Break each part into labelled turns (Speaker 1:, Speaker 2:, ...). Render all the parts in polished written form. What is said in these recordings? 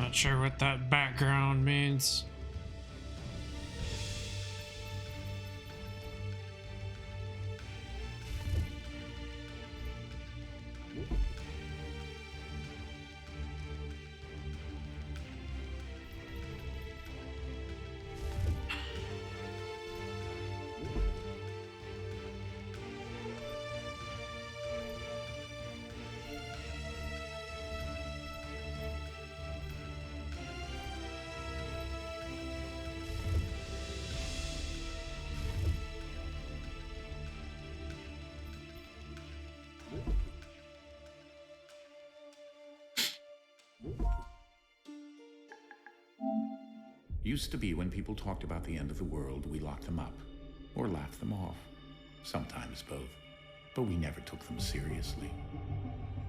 Speaker 1: Not sure what that background means.
Speaker 2: Used to be when people talked about the end of the world, we locked them up, or laughed them off. Sometimes both. But we never took them seriously.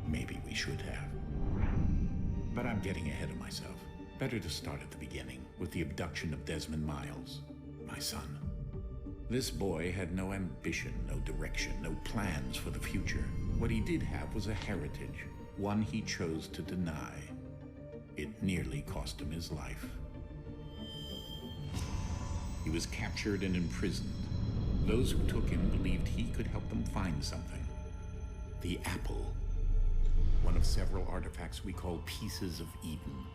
Speaker 2: Maybe we should have. But I'm getting ahead of myself. Better to start at the beginning, with the abduction of Desmond Miles, my son. This boy had no ambition, no direction, no plans for the future. What he did have was a heritage, one he chose to deny. It nearly cost him his life. He was captured and imprisoned. Those who took him believed he could help them find something. The apple. One of several artifacts we call pieces of Eden.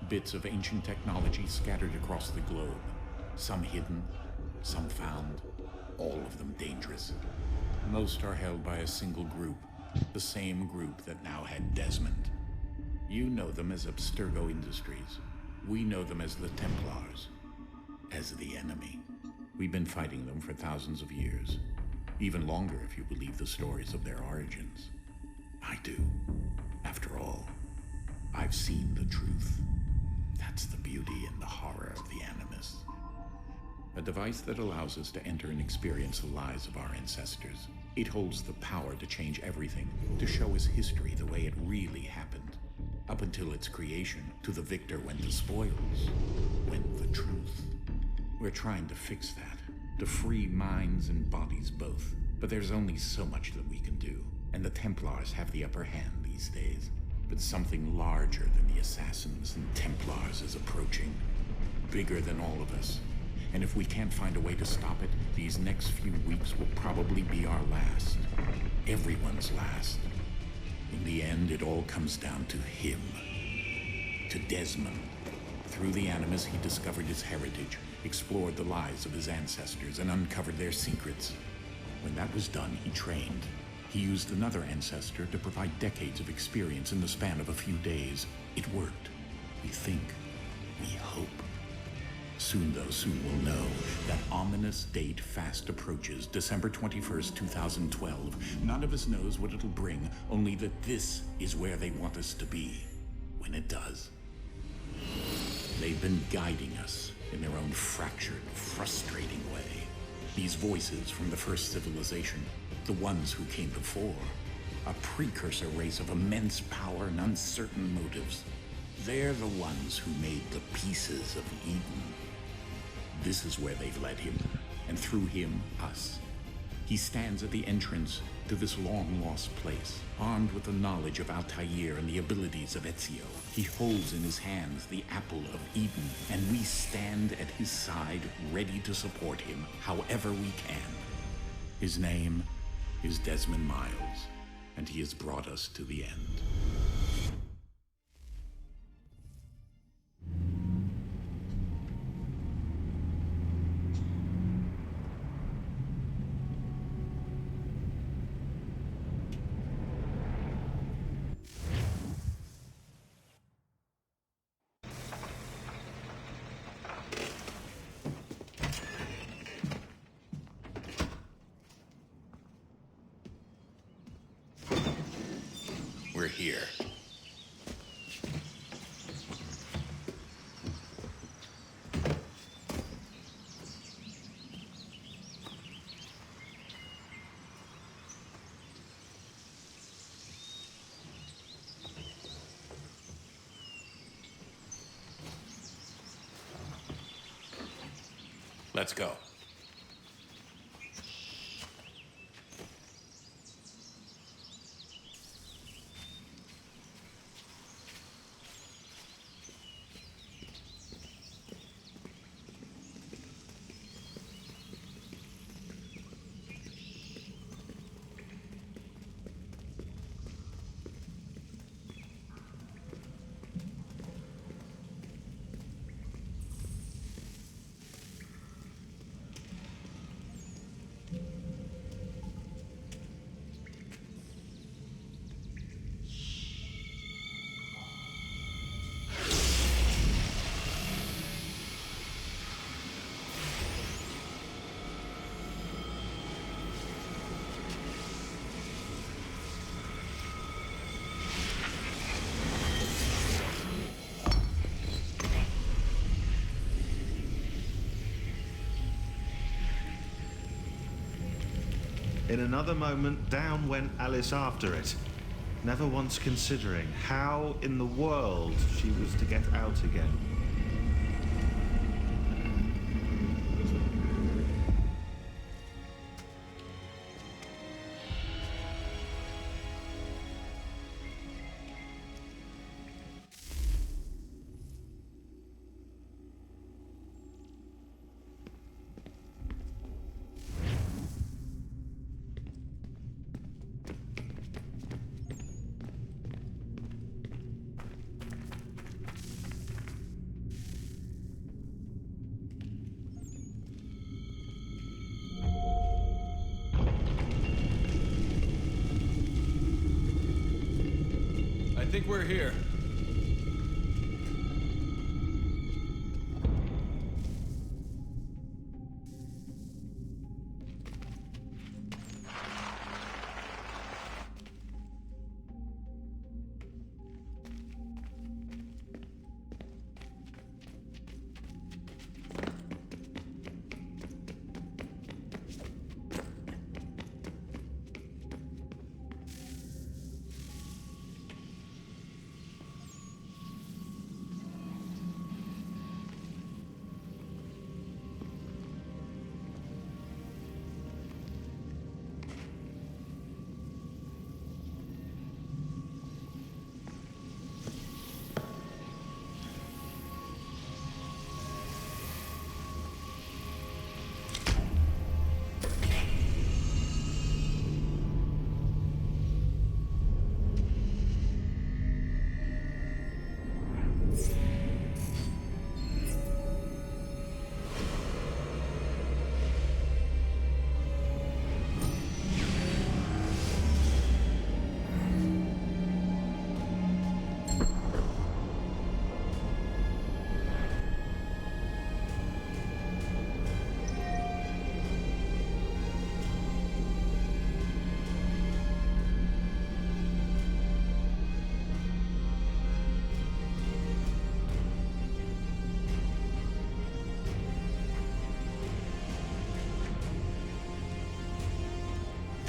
Speaker 2: Bits of ancient technology scattered across the globe. Some hidden, some found, all of them dangerous. Most are held by a single group, the same group that now had Desmond. You know them as Abstergo Industries. We know them as the Templars. As the enemy. We've been fighting them for thousands of years. Even longer if you believe the stories of their origins. I do. After all, I've seen the truth. That's the beauty and the horror of the Animus. A device that allows us to enter and experience the lives of our ancestors. It holds the power to change everything, to show us history the way it really happened. Up until its creation, to the victor went the spoils, went the truth. We're trying to fix that, to free minds and bodies both. But there's only so much that we can do, and the Templars have the upper hand these days. But something larger than the Assassins and Templars is approaching, bigger than all of us. And if we can't find a way to stop it, these next few weeks will probably be our last. Everyone's last. In the end, it all comes down to him. To Desmond. Through the Animus, he discovered his heritage, explored the lives of his ancestors, and uncovered their secrets. When that was done, he trained. He used another ancestor to provide decades of experience in the span of a few days. It worked. We think. We hope. Soon we'll know. That ominous date fast approaches, December 21st, 2012. None of us knows what it'll bring, only that this is where they want us to be. When it does. They've been guiding us in their own fractured, frustrating way. These voices from the first civilization, the ones who came before, a precursor race of immense power and uncertain motives. They're the ones who made the pieces of Eden. This is where they've led him, and through him, us. He stands at the entrance to this long-lost place, armed with the knowledge of Altair and the abilities of Etso. He holds in his hands the apple of Eden, and we stand at his side, ready to support him however we can. His name is Desmond Miles, and he has brought us to the end. We're here. Let's go.
Speaker 3: In another moment, down went Alice after it, never once considering how in the world she was to get out again.
Speaker 4: I think we're here.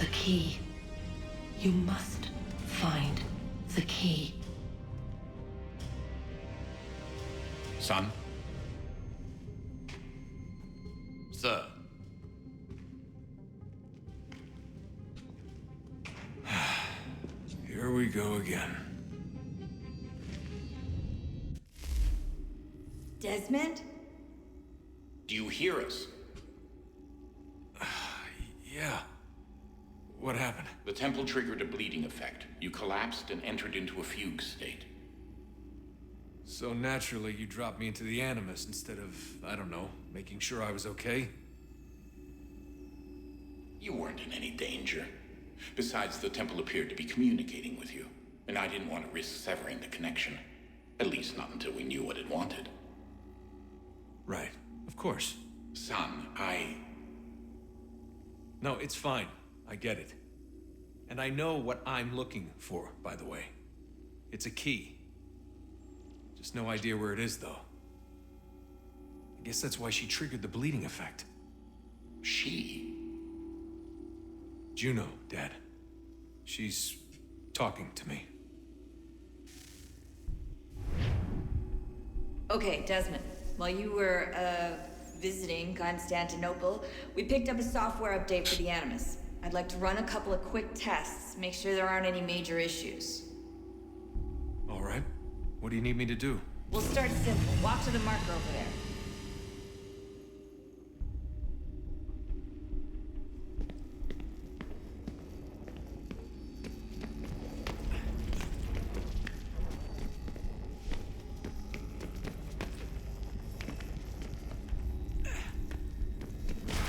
Speaker 5: The key. You must find the key.
Speaker 2: Son?
Speaker 4: Sir. Here we go again.
Speaker 6: Desmond?
Speaker 2: Do you hear us?
Speaker 4: Yeah. What happened?
Speaker 2: The temple triggered a bleeding effect. You collapsed and entered into a fugue state.
Speaker 4: So naturally, you dropped me into the Animus instead of, I don't know, making sure I was okay?
Speaker 2: You weren't in any danger. Besides, the temple appeared to be communicating with you, and I didn't want to risk severing the connection. At least not until we knew what it wanted.
Speaker 4: Right. Of course.
Speaker 2: Son,
Speaker 4: No, it's fine. I get it. And I know what I'm looking for, by the way. It's a key. Just no idea where it is, though. I guess that's why she triggered the bleeding effect.
Speaker 2: She?
Speaker 4: Juno, Dad. She's talking to me.
Speaker 6: Okay, Desmond. While you were, visiting Constantinople, we picked up a software update for the Animus. I'd like to run a couple of quick tests, make sure there aren't any major issues.
Speaker 4: All right. What do you need me to do?
Speaker 6: We'll start simple. Walk to the marker over there.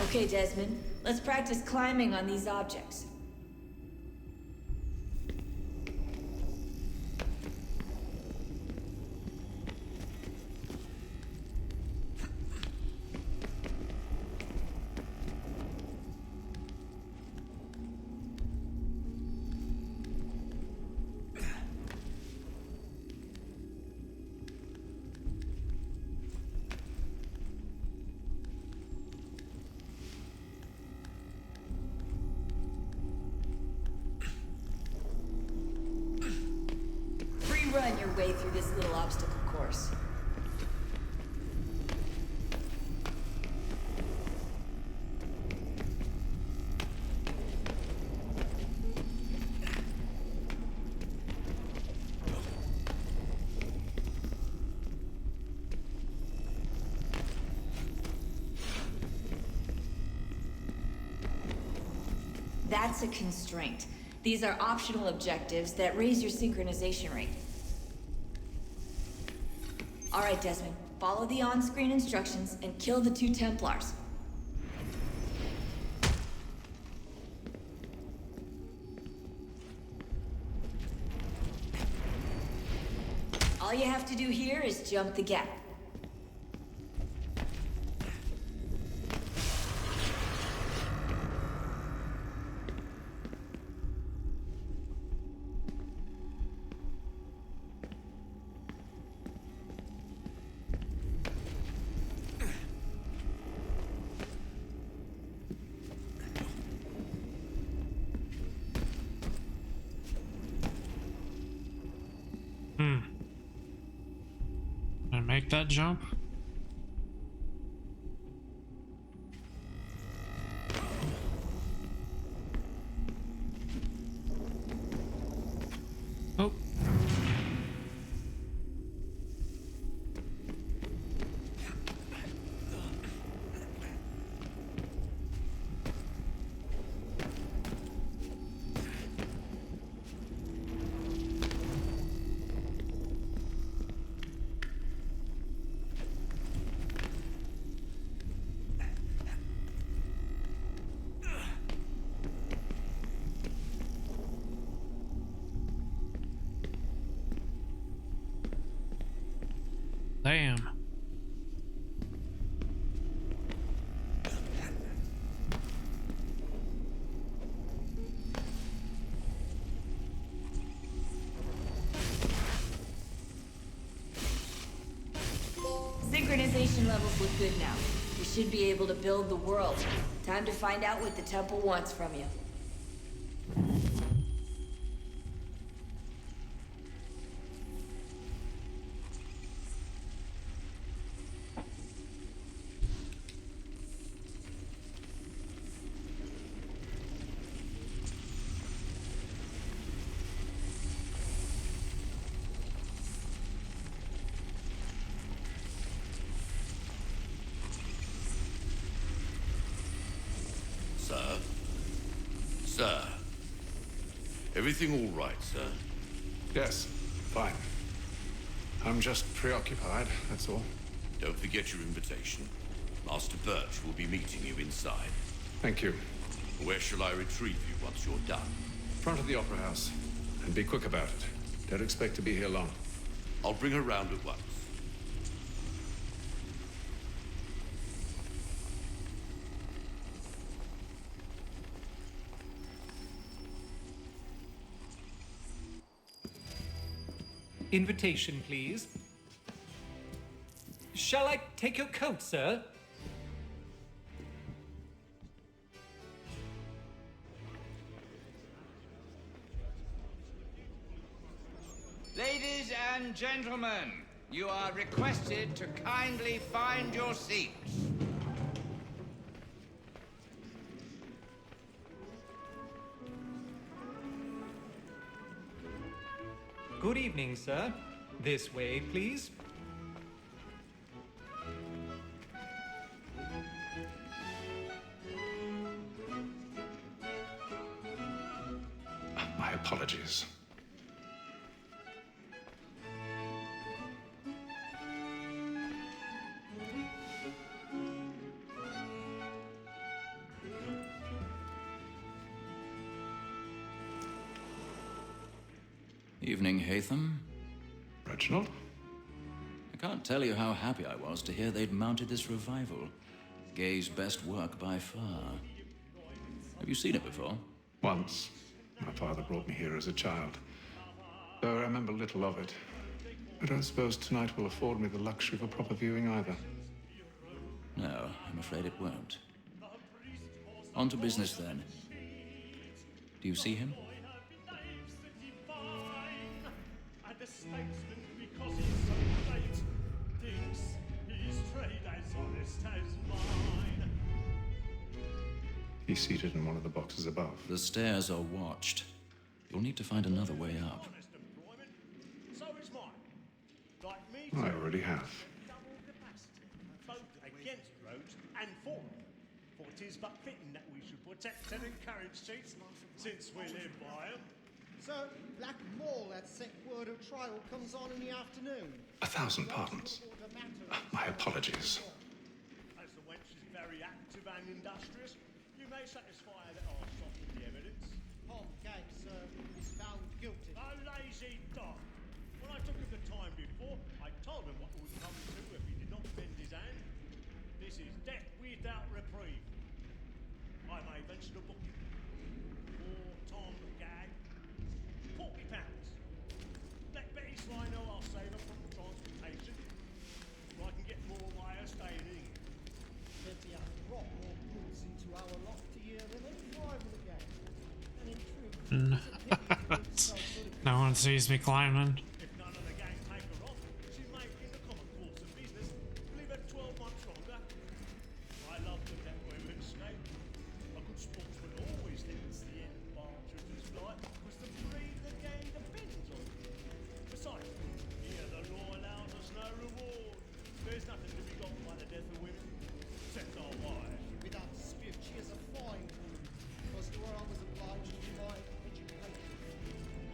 Speaker 6: Okay, Desmond. Let's practice climbing on these objects. your way through this little obstacle course. That's a constraint. These are optional objectives that raise your synchronization rate. Alright, Desmond. Follow the on-screen instructions and kill the 2 Templars. All you have to do here is jump the gap.
Speaker 1: Can I make that jump? Oh. Damn.
Speaker 6: Synchronization levels look good now. You should be able to build the world. Time to find out what the temple wants from you.
Speaker 7: Sir. Everything all right, sir?
Speaker 8: Yes, fine. I'm just preoccupied, that's all.
Speaker 7: Don't forget your invitation. Master Birch will be meeting you inside.
Speaker 8: Thank you.
Speaker 7: Where shall I retrieve you once you're done?
Speaker 8: Front of the Opera House. And be quick about it. Don't expect to be here long.
Speaker 7: I'll bring her round at once.
Speaker 9: Invitation, please. Shall I take your coat, sir?
Speaker 10: Ladies and gentlemen, you are requested to kindly find your seats.
Speaker 9: Good evening, sir. This way, please.
Speaker 8: My apologies.
Speaker 11: Evening, Hatham.
Speaker 8: Reginald?
Speaker 11: I can't tell you how happy I was to hear they'd mounted this revival. Gay's best work by far. Have you seen it before?
Speaker 8: Once. My father brought me here as a child. Though I remember little of it. I don't suppose tonight will afford me the luxury of a proper viewing either.
Speaker 11: No, I'm afraid it won't. On to business then. Do you see him?
Speaker 12: The statesman
Speaker 8: He's seated in one of the boxes above.
Speaker 11: The stairs are watched. You'll need to find another way up.
Speaker 8: I already have.
Speaker 12: Both against roads and for it is but fitting that we should protect and encourage cheats, since we live by them.
Speaker 13: So, Black Mall, that sick word of trial comes on in the afternoon.
Speaker 8: 1,000 pardons. My apologies.
Speaker 12: As the wench is very active and industrious, you may satisfy that I'll soften the evidence.
Speaker 13: Tom Gag, sir, is found guilty.
Speaker 12: A lazy dog. When I took him the time before, I told him what would come to if he did not bend his hand. This is death without reprieve. I may venture to book you. For Tom Gag, £40. Let Betty Sly know I'll save her from transportation, so I can get more way of staying in.
Speaker 13: Betty has brought more goods into our lot a year than any rival gang. And in truth, it's a pity it looks so good.
Speaker 1: No one sees me climbing.
Speaker 12: If none of the gang take her off, she may, in the common course of business, leave her 12 months longer. I love the dead women's state. A good sportsman always thinks the end partridge's fly, because the breed of the gang depends on it. Besides, here the law allows us no reward. There's nothing to be got by the death of women, except our wives.
Speaker 13: Without dispute, she is a fine woman. Because to her I was obliged to my education.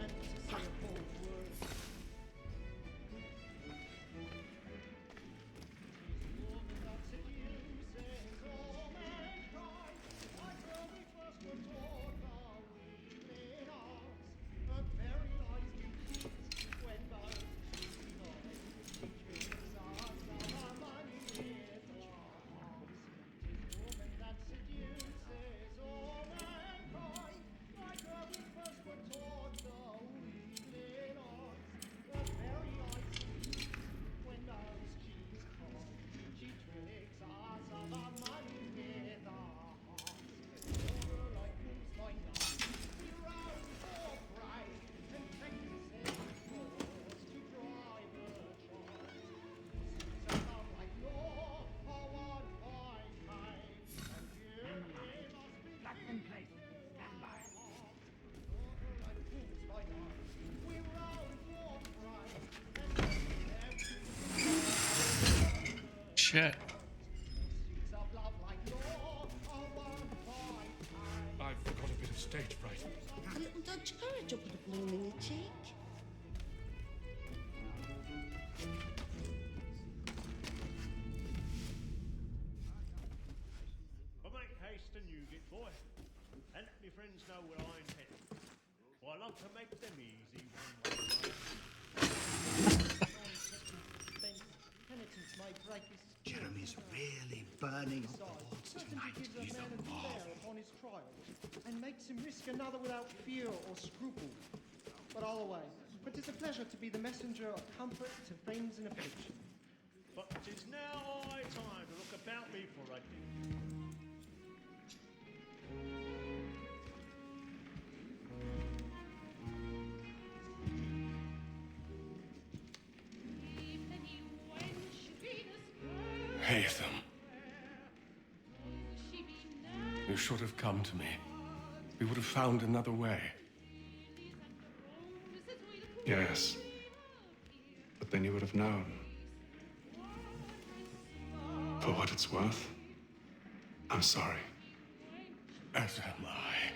Speaker 13: And to say a bold word.
Speaker 1: Shit.
Speaker 8: I've got a bit of stage fright.
Speaker 14: A little Dutch courage will put a bloom in your cheek.
Speaker 12: But make haste and you get boy, and let me friends know what I intend. For I love to make them easy one by one.
Speaker 13: Penitence may break his
Speaker 15: Jeremy's really burning up the boards tonight.
Speaker 13: He's a marvel upon his trial, and makes him risk another without fear or scruple. But all away. But 'tis a pleasure to be the messenger of comfort to friends in affliction.
Speaker 12: But 'tis now high time to look about me for a thing.
Speaker 16: Haytham. You should have come to me. We would have found another way.
Speaker 8: Yes. But then you would have known. For what it's worth, I'm sorry.
Speaker 16: As am I.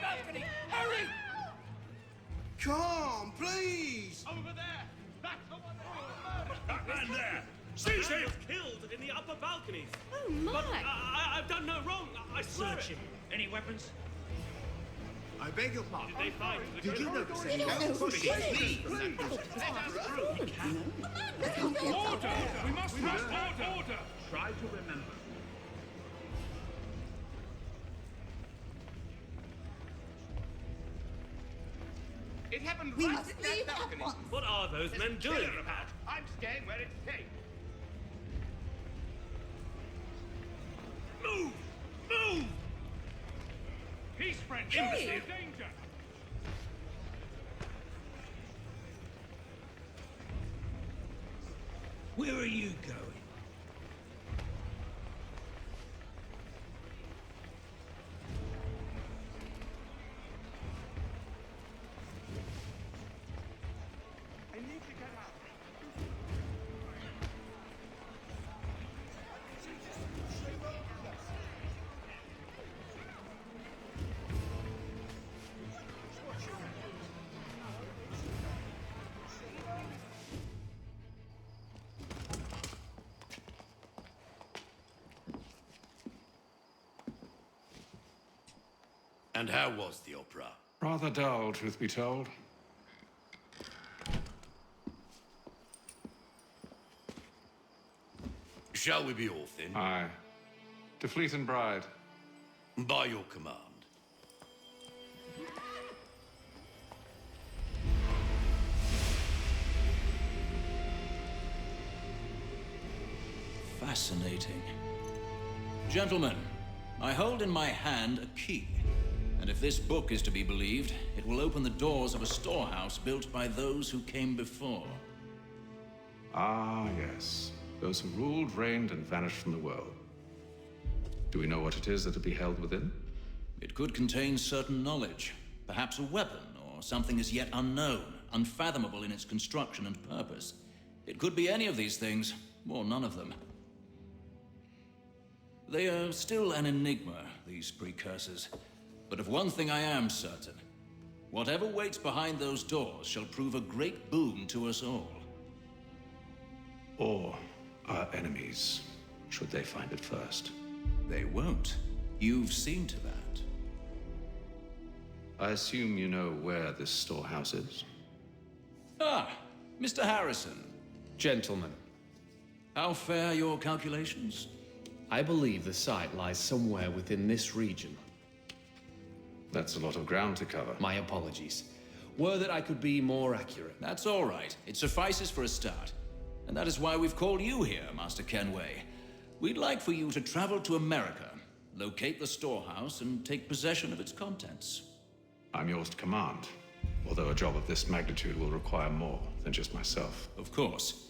Speaker 10: balcony! Hurry!
Speaker 15: Come, please!
Speaker 10: Over there! That's the one
Speaker 16: And there!
Speaker 12: Seize him! Killed in the upper balconies.
Speaker 6: Oh my!
Speaker 12: But I've done no wrong. I swear
Speaker 17: Search him. Any weapons?
Speaker 10: I beg your pardon.
Speaker 12: Did they find the
Speaker 10: Did you
Speaker 12: girl?
Speaker 10: notice anyone else pushing me from that door?
Speaker 17: Let us through.
Speaker 12: Order! We must order!
Speaker 17: Try to remember.
Speaker 10: It happened
Speaker 14: We
Speaker 10: right
Speaker 14: must
Speaker 10: at that
Speaker 14: leave at
Speaker 10: balcony.
Speaker 14: once.
Speaker 12: What are those men doing?
Speaker 10: Clear about. I'm staying where it's safe.
Speaker 12: Move! Move!
Speaker 17: Peace, friend.
Speaker 6: Hey!
Speaker 17: Imbecile. Danger. Where are you going?
Speaker 10: I need to get out.
Speaker 7: And how was the opera?
Speaker 8: Rather dull, truth be told.
Speaker 7: Shall we be off then?
Speaker 8: Aye. To Fleet and Bride.
Speaker 7: By your command.
Speaker 11: Fascinating. Gentlemen, I hold in my hand a key. And if this book is to be believed, it will open the doors of a storehouse built by those who came before.
Speaker 8: Ah, yes. Those who ruled, reigned, and vanished from the world. Do we know what it is that will be held within?
Speaker 11: It could contain certain knowledge, perhaps a weapon, or something as yet unknown, unfathomable in its construction and purpose. It could be any of these things, or none of them. They are still an enigma, these precursors. But of one thing I am certain. Whatever waits behind those doors shall prove a great boon to us all.
Speaker 8: Or our enemies, should they find it first.
Speaker 11: They won't. You've seen to that.
Speaker 8: I assume you know where this storehouse is?
Speaker 11: Ah, Mr. Harrison.
Speaker 18: Gentlemen,
Speaker 11: How fare your calculations?
Speaker 18: I believe the site lies somewhere within this region.
Speaker 8: That's a lot of ground to cover.
Speaker 18: My apologies. Were that I could be more accurate.
Speaker 11: That's all right. It suffices for a start. And that is why we've called you here, Master Kenway. We'd like for you to travel to America, locate the storehouse, and take possession of its contents.
Speaker 8: I'm yours to command, although a job of this magnitude will require more than just myself.
Speaker 11: Of course.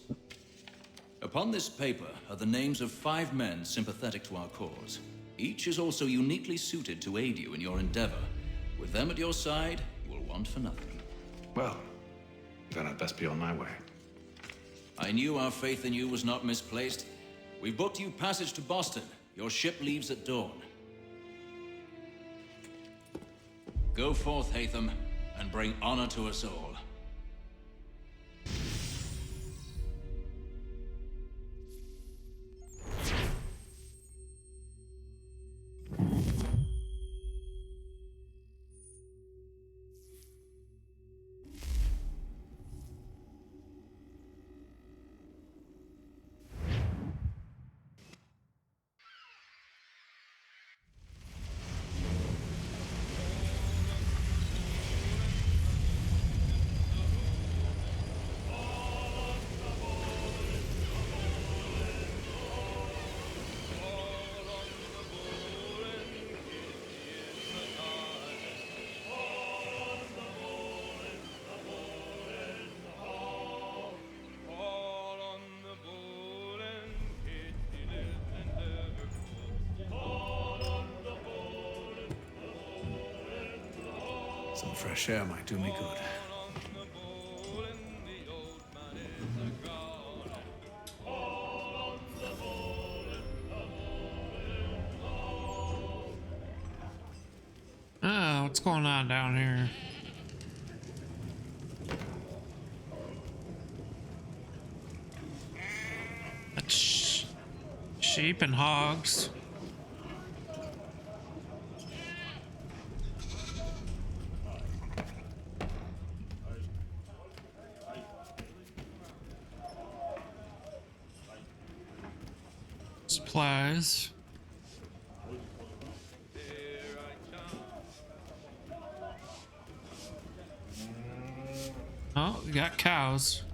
Speaker 11: Upon this paper are the names of 5 men sympathetic to our cause. Each is also uniquely suited to aid you in your endeavor. With them at your side, you will want for nothing.
Speaker 8: Well, then I'd best be on my way.
Speaker 11: I knew our faith in you was not misplaced. We've booked you passage to Boston. Your ship leaves at dawn. Go forth, Hatham, and bring honor to us all.
Speaker 16: Some fresh air might do me good.
Speaker 1: Ah, what's going on down here? A Sheep and hogs. Supplies. Oh, we got cows.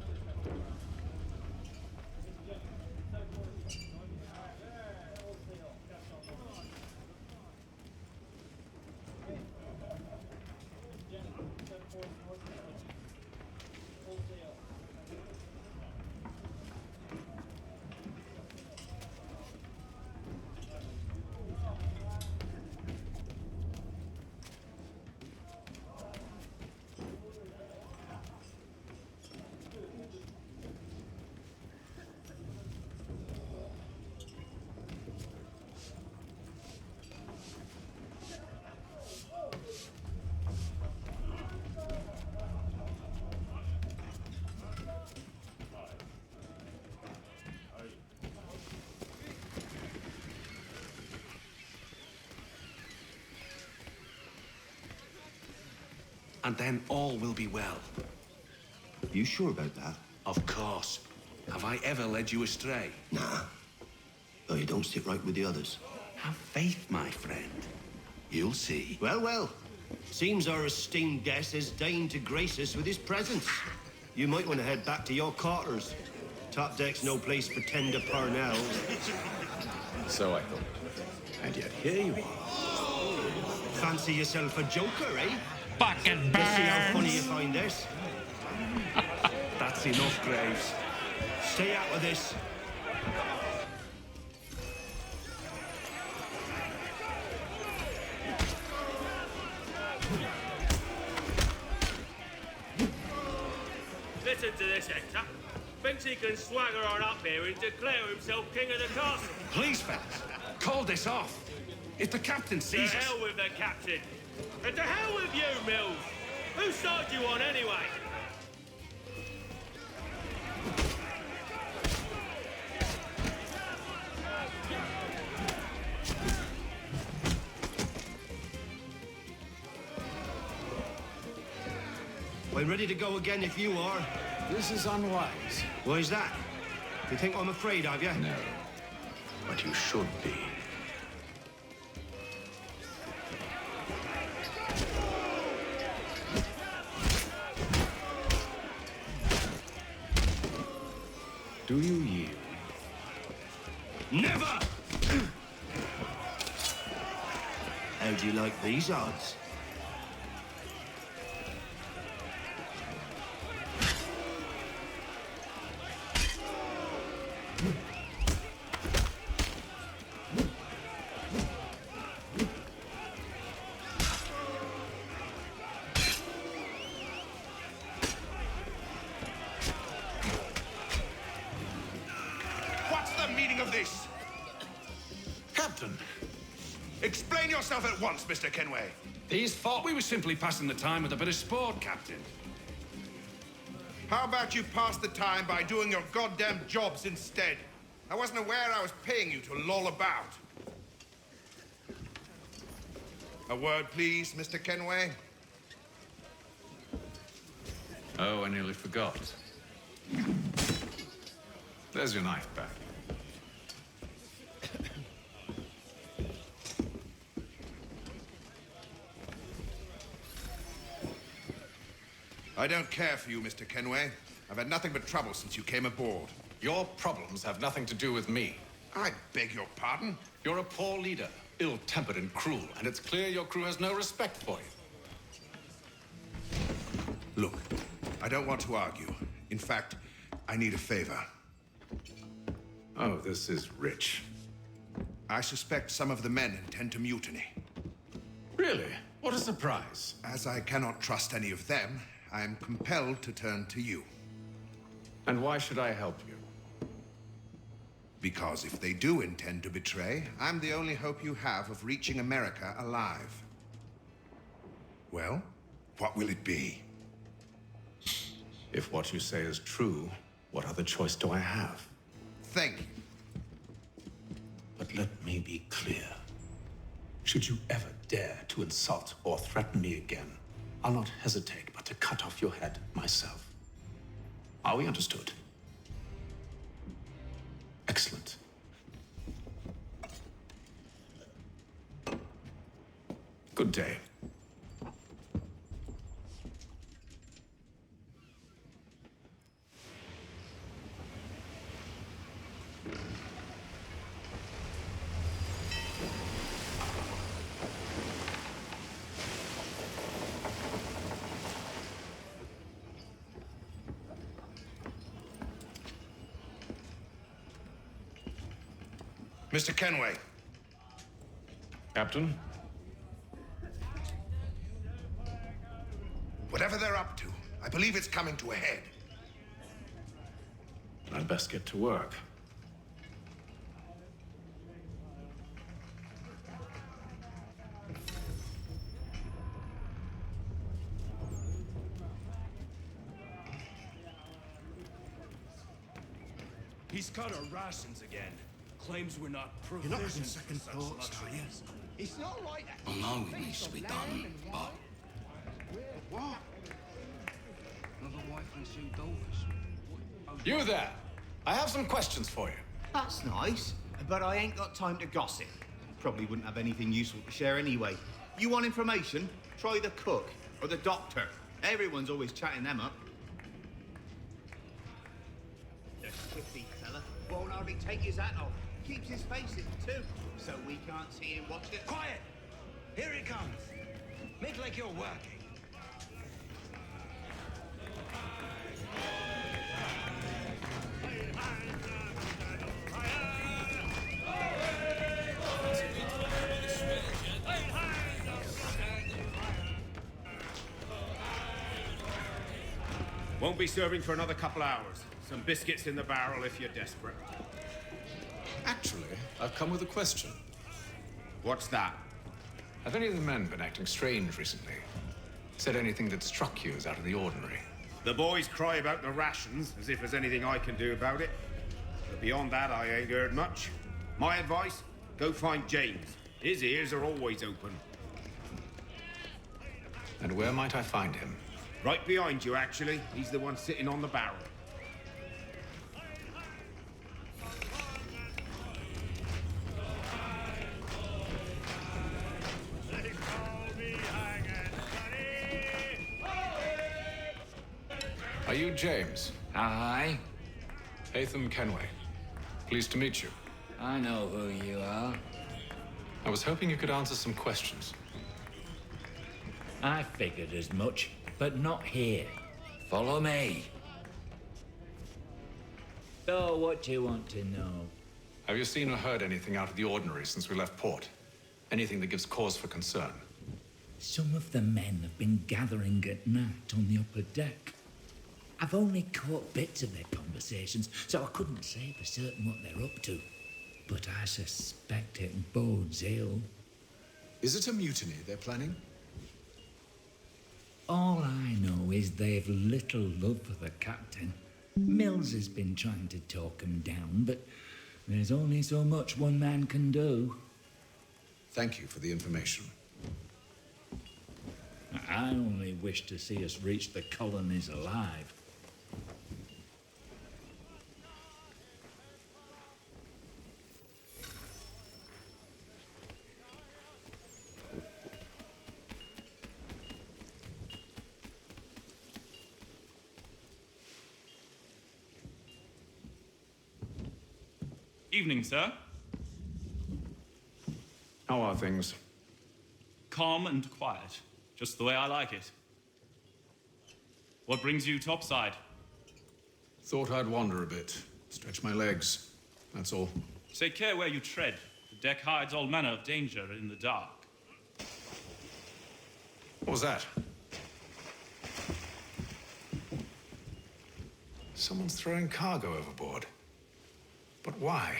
Speaker 19: And then all will be well.
Speaker 15: You sure about that?
Speaker 19: Of course. Have I ever led you astray?
Speaker 15: Nah. Oh, you don't sit right with the others.
Speaker 19: Have faith, my friend. You'll see.
Speaker 15: Well, well. Seems our esteemed guest has deigned to grace us with his presence. You might want to head back to your quarters. Top deck's no place for tender parnells.
Speaker 20: So I thought. And yet here you are.
Speaker 15: Fancy yourself a joker, eh?
Speaker 1: Fucking
Speaker 15: Let's see how
Speaker 1: birds.
Speaker 15: funny you find this.
Speaker 19: That's enough, Graves.
Speaker 15: Stay out of this.
Speaker 12: Listen to this, Hector. Thinks he can swagger on up here and declare himself king of the castle.
Speaker 19: Please, fellas, call this off. If the captain
Speaker 12: To
Speaker 19: sees us...
Speaker 12: hell with the captain. And to hell with you, Mills. Whose side you on, anyway?
Speaker 15: I'm ready to go again if you are.
Speaker 20: This is unwise.
Speaker 15: Why's that? You think I'm afraid of you?
Speaker 20: No. But you should be. Do you yield?
Speaker 15: Never! How do you like these odds?
Speaker 19: What's the meaning of this? Captain, explain yourself at once, Mr. Kenway.
Speaker 21: These thought we were simply passing the time with a bit of sport, Captain.
Speaker 19: How about you pass the time by doing your goddamn jobs instead? I wasn't aware I was paying you to loll about. A word, please, Mr. Kenway.
Speaker 8: Oh, I nearly forgot. There's your knife back.
Speaker 19: I don't care for you, Mr. Kenway. I've had nothing but trouble since you came aboard.
Speaker 8: Your problems have nothing to do with me.
Speaker 19: I beg your pardon?
Speaker 8: You're a poor leader, ill-tempered and cruel, and it's clear your crew has no respect for you.
Speaker 19: Look, I don't want to argue. In fact, I need a favor.
Speaker 8: Oh, this is rich.
Speaker 19: I suspect some of the men intend to mutiny.
Speaker 8: Really? What a surprise.
Speaker 19: As I cannot trust any of them, I am compelled to turn to you.
Speaker 8: And why should I help you?
Speaker 19: Because if they do intend to betray, I'm the only hope you have of reaching America alive. Well, what will it be?
Speaker 8: If what you say is true, what other choice do I have?
Speaker 19: Thank you.
Speaker 8: let me be clear. Should you ever dare to insult or threaten me again, I'll not hesitate but to cut off your head myself. Are we understood? Excellent. Good day.
Speaker 19: Mr. Kenway.
Speaker 8: Captain?
Speaker 19: Whatever they're up to, I believe it's coming to a head.
Speaker 8: I'd best get to work.
Speaker 7: He's cut our rations again. Claims we're not
Speaker 15: You're not having
Speaker 7: proficient
Speaker 15: second
Speaker 7: for such
Speaker 15: thoughts, are you?
Speaker 7: luxuries.
Speaker 10: It's not right.
Speaker 7: I know it needs to be done, but
Speaker 10: What? Another wife and two daughters.
Speaker 21: You there! I have some questions for you.
Speaker 10: That's nice, but I ain't got time to gossip. Probably wouldn't have anything useful to share anyway. You want information? Try the cook or the doctor. Everyone's always chatting them up. The shifty fella won't hardly take his hat off. Keeps his face in too, so we can't see him watch it.
Speaker 7: quiet! Here he comes. Make like you're working.
Speaker 3: Won't be serving for another couple hours. Some biscuits in the barrel if you're desperate.
Speaker 8: Actually, I've come with a question.
Speaker 3: What's that?
Speaker 8: Have any of the men been acting strange recently? Said anything that struck you as out of the ordinary?
Speaker 3: The boys cry about the rations, as if there's anything I can do about it. But beyond that, I ain't heard much. My advice, go find James. His ears are always open.
Speaker 8: And where might I find him?
Speaker 3: Right behind you, actually. He's the one sitting on the barrel.
Speaker 8: Are you James?
Speaker 22: Aye.
Speaker 8: Hatham Kenway. Pleased to meet you.
Speaker 22: I know who you are.
Speaker 8: I was hoping you could answer some questions.
Speaker 22: I figured as much, but not here. Follow me. So, what do you want to know?
Speaker 8: Have you seen or heard anything out of the ordinary since we left port? Anything that gives cause for concern?
Speaker 22: Some of the men have been gathering at night on the upper deck. I've only caught bits of their conversations, so I couldn't say for certain what they're up to. But I suspect it bodes ill.
Speaker 23: Is it a mutiny they're planning?
Speaker 22: All I know is they've little love for the captain. Mills has been trying to talk him down, but there's only so much one man can do.
Speaker 23: Thank you for the information.
Speaker 22: I only wish to see us reach the colonies alive.
Speaker 24: Evening, sir.
Speaker 8: How are things?
Speaker 24: Calm and quiet, just the way I like it. What brings you topside?
Speaker 8: Thought I'd wander a bit, stretch my legs. That's all.
Speaker 24: Take care where you tread. The deck hides all manner of danger in the dark.
Speaker 8: What was that? Someone's throwing cargo overboard. But why?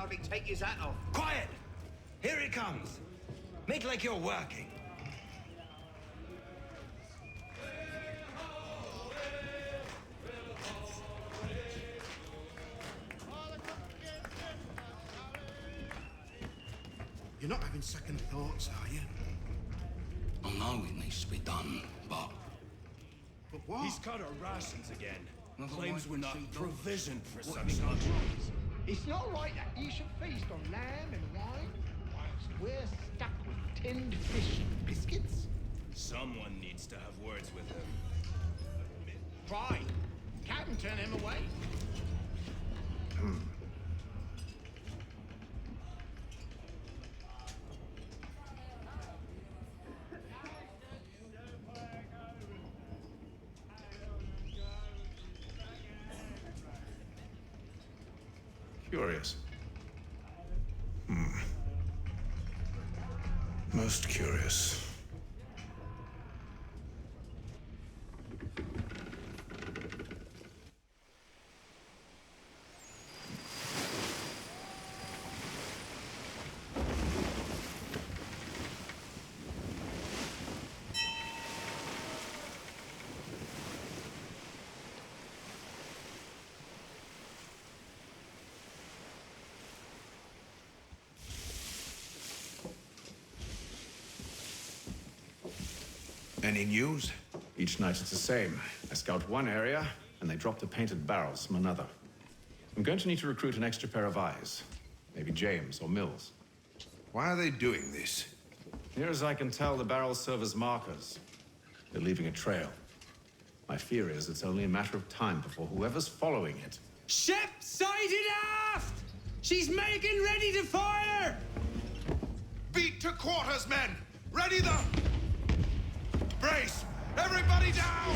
Speaker 10: hardly take his hat off.
Speaker 15: Quiet! Here he comes. Make like you're working.
Speaker 19: You're not having second thoughts, are you?
Speaker 7: I know it needs to be done, but...
Speaker 19: But what?
Speaker 16: He's cut our rations again.
Speaker 7: Another
Speaker 16: Claims
Speaker 7: white
Speaker 16: we're not
Speaker 7: sea dog.
Speaker 16: provisioned for
Speaker 7: What
Speaker 16: such
Speaker 7: have you
Speaker 16: luxuries.
Speaker 13: It's not right that you should feast on lamb and wine whilst we're stuck with tinned fish and biscuits.
Speaker 16: Someone needs to have words with him.
Speaker 13: Try. Captain turn him away.
Speaker 8: Curious. Most curious.
Speaker 19: Any news?
Speaker 8: Each night it's the same. I scout one area, and they drop the painted barrels from another. I'm going to need to recruit an extra pair of eyes. Maybe James or Mills.
Speaker 19: Why are they doing this?
Speaker 8: Near as I can tell, the barrels serve as markers. They're leaving a trail. My fear is it's only a matter of time before whoever's following it...
Speaker 15: Ship sighted aft! She's making ready to fire!
Speaker 19: Beat to quarters, men! Ready the... Brace! Everybody down!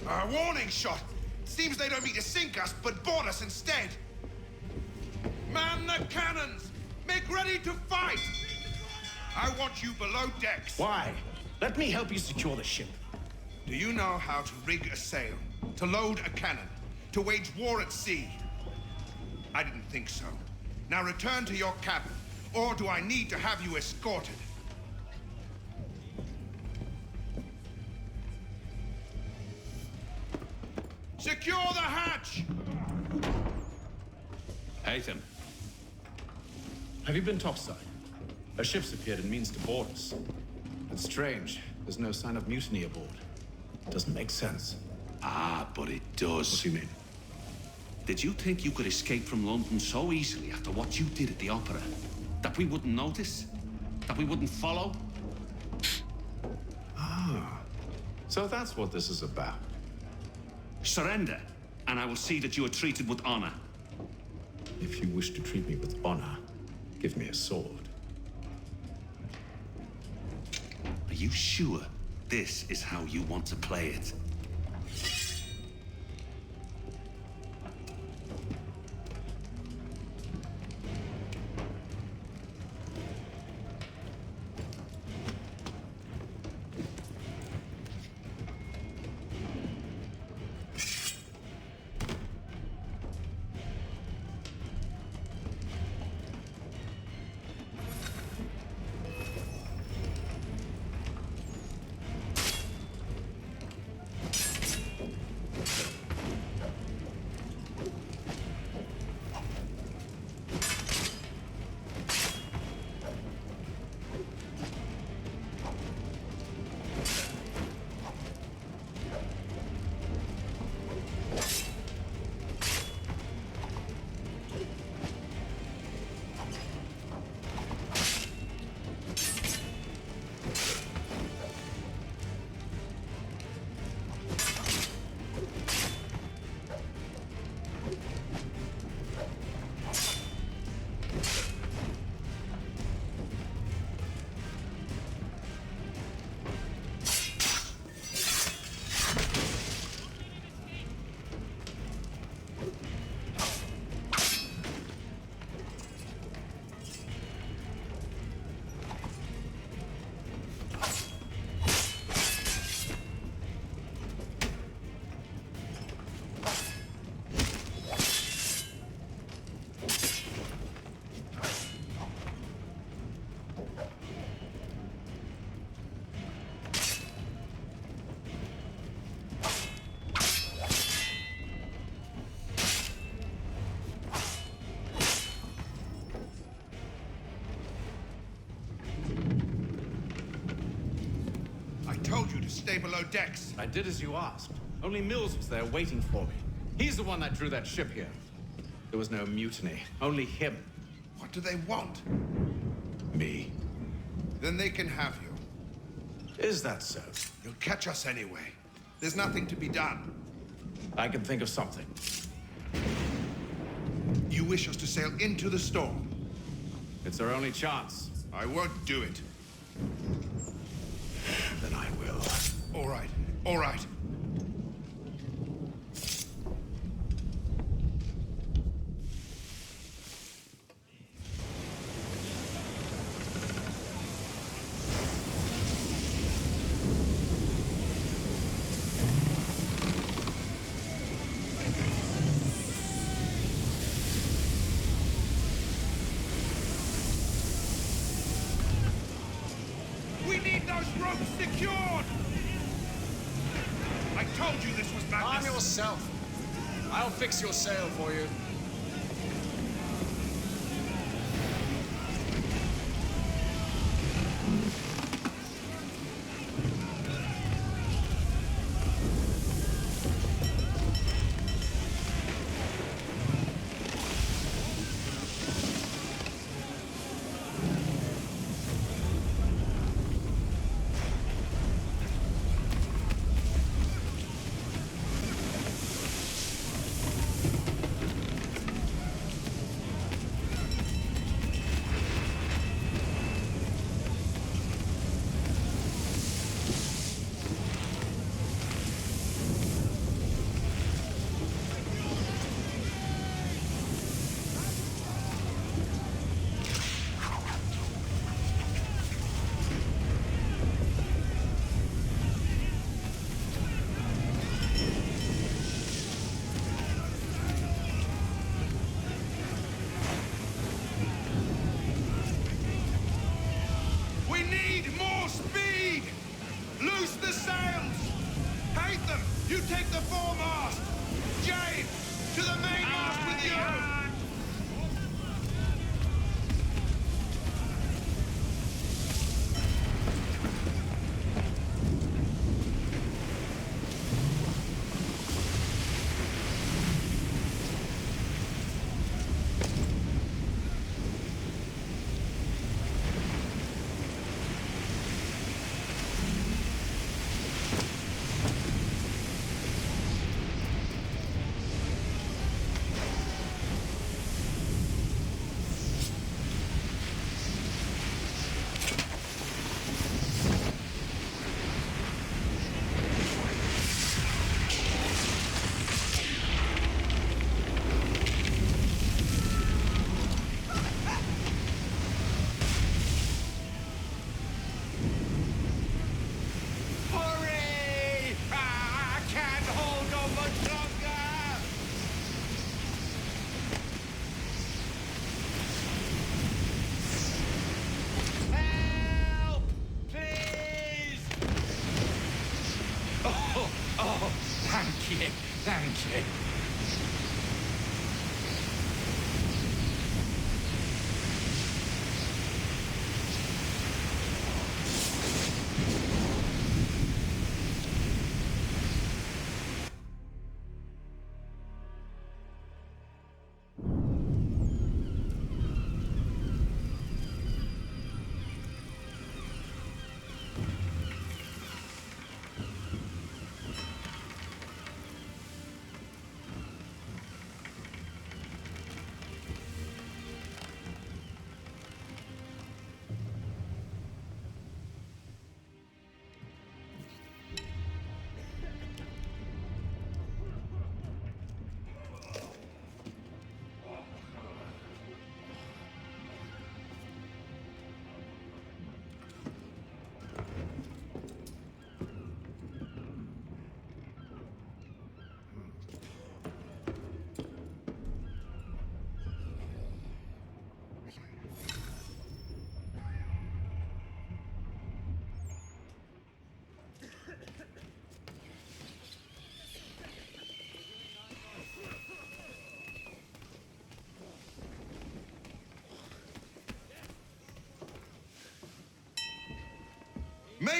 Speaker 19: A warning shot! Seems they don't mean to sink us, but board us instead! Man the cannons! Make ready to fight! I want you below decks.
Speaker 8: Why? Let me help you secure the ship.
Speaker 19: Do you know how to rig a sail? To load a cannon? To wage war at sea? I didn't think so. Now return to your cabin, or do I need to have you escorted? Secure the hatch!
Speaker 11: Haytham.
Speaker 8: Have you been topside? A ship's appeared and means to board us. It's strange. There's no sign of mutiny aboard. It doesn't make sense.
Speaker 7: Ah, but it does.
Speaker 8: What do you mean?
Speaker 7: Did you think you could escape from London so easily after what you did at the opera? That we wouldn't notice? That we wouldn't follow?
Speaker 8: Ah. So that's what this is about.
Speaker 7: Surrender, and I will see that you are treated with honor.
Speaker 8: If you wish to treat me with honor, give me a sword.
Speaker 7: Are you sure this is how you want to play it?
Speaker 19: to stay below decks.
Speaker 20: I did as you asked. Only Mills was there waiting for me. He's the one that drew that ship here. There was no mutiny, only him.
Speaker 19: What do they want?
Speaker 20: Me.
Speaker 19: Then they can have you.
Speaker 20: Is that so?
Speaker 19: You'll catch us anyway. There's nothing to be done.
Speaker 20: I can think of something.
Speaker 19: You wish us to sail into the storm?
Speaker 20: It's our only chance.
Speaker 19: I won't do it.
Speaker 20: Then I will.
Speaker 19: All right, all right. We need those ropes secured! I told you this was madness!
Speaker 20: Arm yourself. I'll fix your sail for you.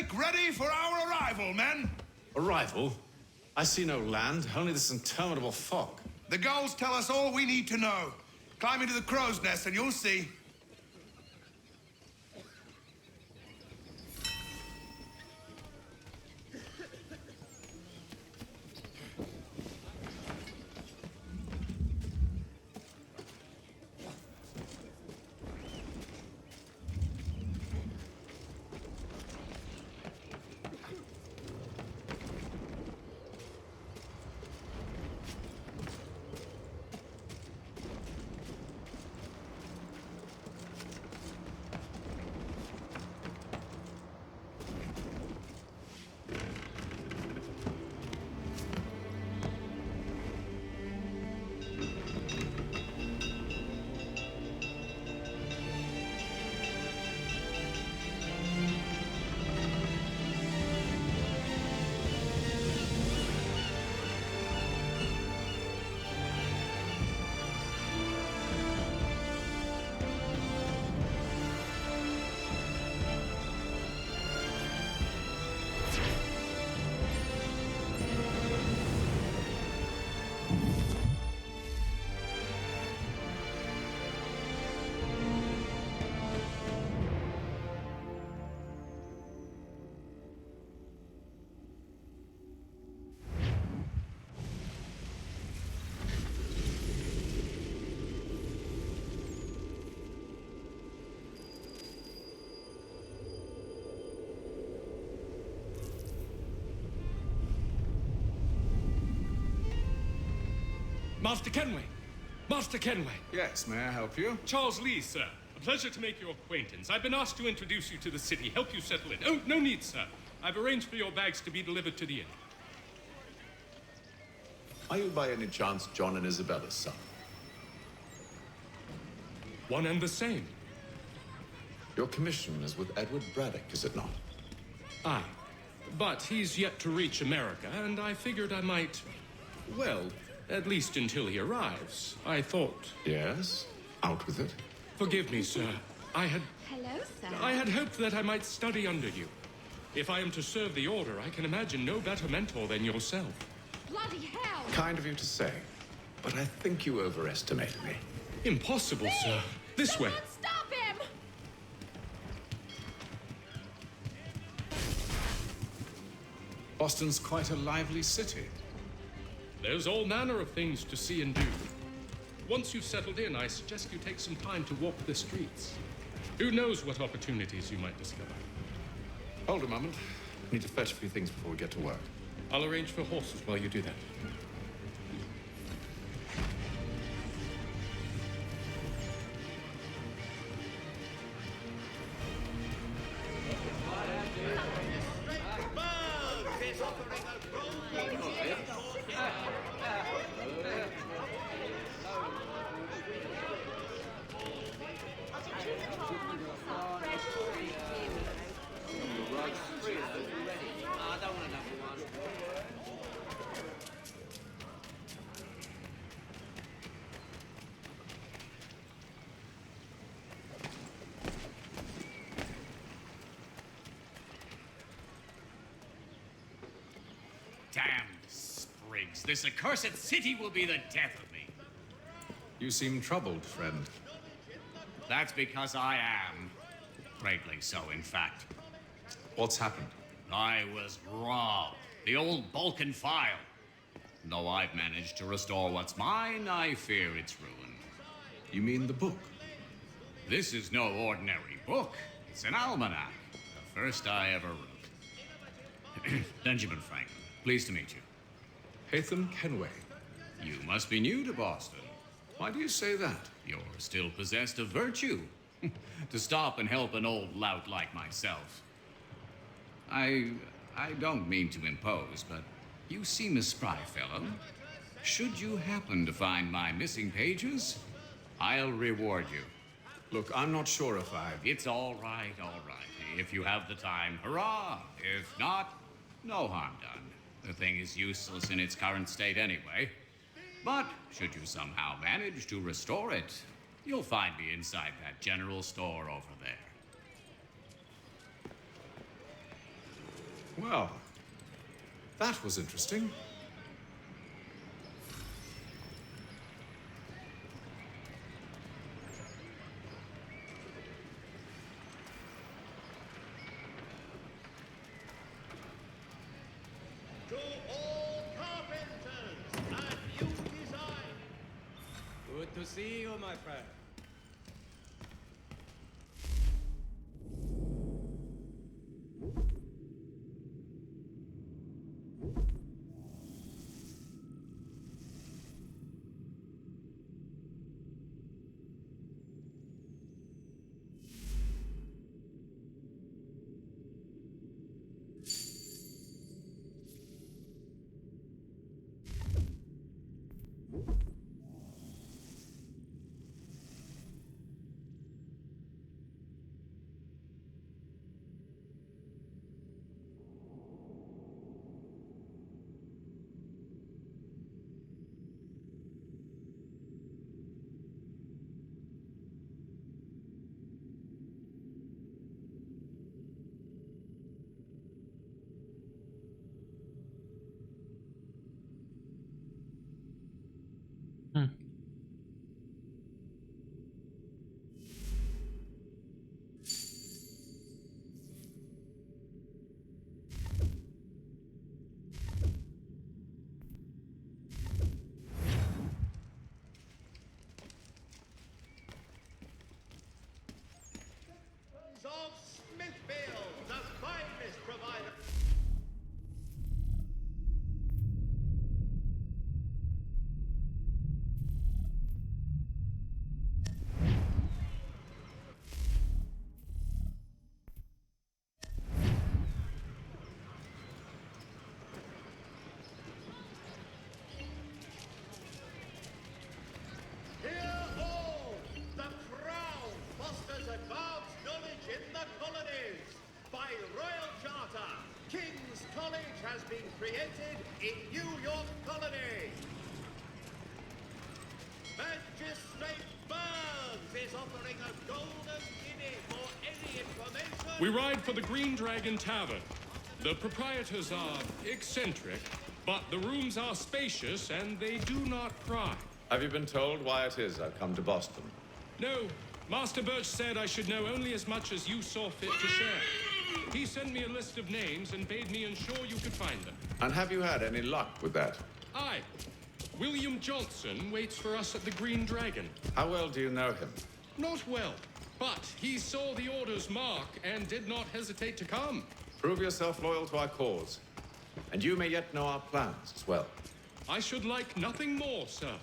Speaker 19: make ready for our arrival, men.
Speaker 20: Arrival? I see no land, only this interminable fog.
Speaker 19: The gulls tell us all we need to know. Climb into the crow's nest and you'll see.
Speaker 16: Master Kenway! Master Kenway!
Speaker 20: Yes, may I help you?
Speaker 16: Charles Lee, sir. A pleasure to make your acquaintance. I've been asked to introduce you to the city, help you settle in. Oh, no need, sir. I've arranged for your bags to be delivered to the inn.
Speaker 8: Are you by any chance John and Isabella's son?
Speaker 16: One and the same.
Speaker 8: Your commission is with Edward Braddock, is it not?
Speaker 16: Aye. But he's yet to reach America, and I figured I might... Well, at least until he arrives, I thought.
Speaker 8: Yes? Out with it.
Speaker 16: Forgive me, sir. I had
Speaker 14: Hello, sir.
Speaker 16: hoped that I might study under you. If I am to serve the Order, I can imagine no better mentor than yourself.
Speaker 14: Bloody hell!
Speaker 8: Kind of you to say, but I think you overestimated me.
Speaker 16: Impossible, sir. This way.
Speaker 14: Stop him!
Speaker 20: Boston's quite a lively city.
Speaker 16: There's all manner of things to see and do. Once you've settled in, I suggest you take some time to walk the streets. Who knows what opportunities you might discover.
Speaker 8: Hold a moment. I need to fetch a few things before we get to work.
Speaker 16: I'll arrange for horses while you do that.
Speaker 2: Damned sprigs. This accursed city will be the death of me.
Speaker 20: You seem troubled, friend.
Speaker 2: That's because I am. Greatly so, in fact.
Speaker 20: What's happened?
Speaker 2: I was robbed. The old Balkan file. Though I've managed to restore what's mine, I fear its ruin.
Speaker 20: You mean the book?
Speaker 2: This is no ordinary book. It's an almanac. The first I ever wrote. Benjamin Franklin. Pleased to meet you.
Speaker 20: Hatham Kenway.
Speaker 2: You must be new to Boston.
Speaker 20: Why do you say that?
Speaker 2: You're still possessed of virtue. To stop and help an old lout like myself. I don't mean to impose, but you seem a spry fellow. Should you happen to find my missing pages, I'll reward you.
Speaker 20: Look, I'm not sure if I've...
Speaker 2: It's all right, all right. If you have the time, hurrah! If not, no harm done. The thing is useless in its current state anyway. But should you somehow manage to restore it, you'll find me inside that general store over there.
Speaker 23: Well, that was interesting.
Speaker 12: To all carpenters and new design.
Speaker 4: Good to see you, my friend.
Speaker 12: Of Smithfield, the finest provider. Hear all! The Crown fosters advanced knowledge in the colonies. By royal charter, King's College has been created in New York Colony. Magistrate Burns is offering a golden guinea for any information.
Speaker 16: We ride for the Green Dragon Tavern. The proprietors are eccentric, but the rooms are spacious and they do not pry.
Speaker 20: Have you been told why it is I've come to Boston?
Speaker 16: No, Master Birch said I should know only as much as you saw fit to share. He sent me a list of names and bade me ensure you could find them.
Speaker 20: And have you had any luck with that?
Speaker 16: Aye. William Johnson waits for us at the Green Dragon.
Speaker 20: How well do you know him?
Speaker 16: Not well, but he saw the order's mark and did not hesitate to come.
Speaker 20: Prove yourself loyal to our cause, and you may yet know our plans as well.
Speaker 16: I should like nothing more, sir.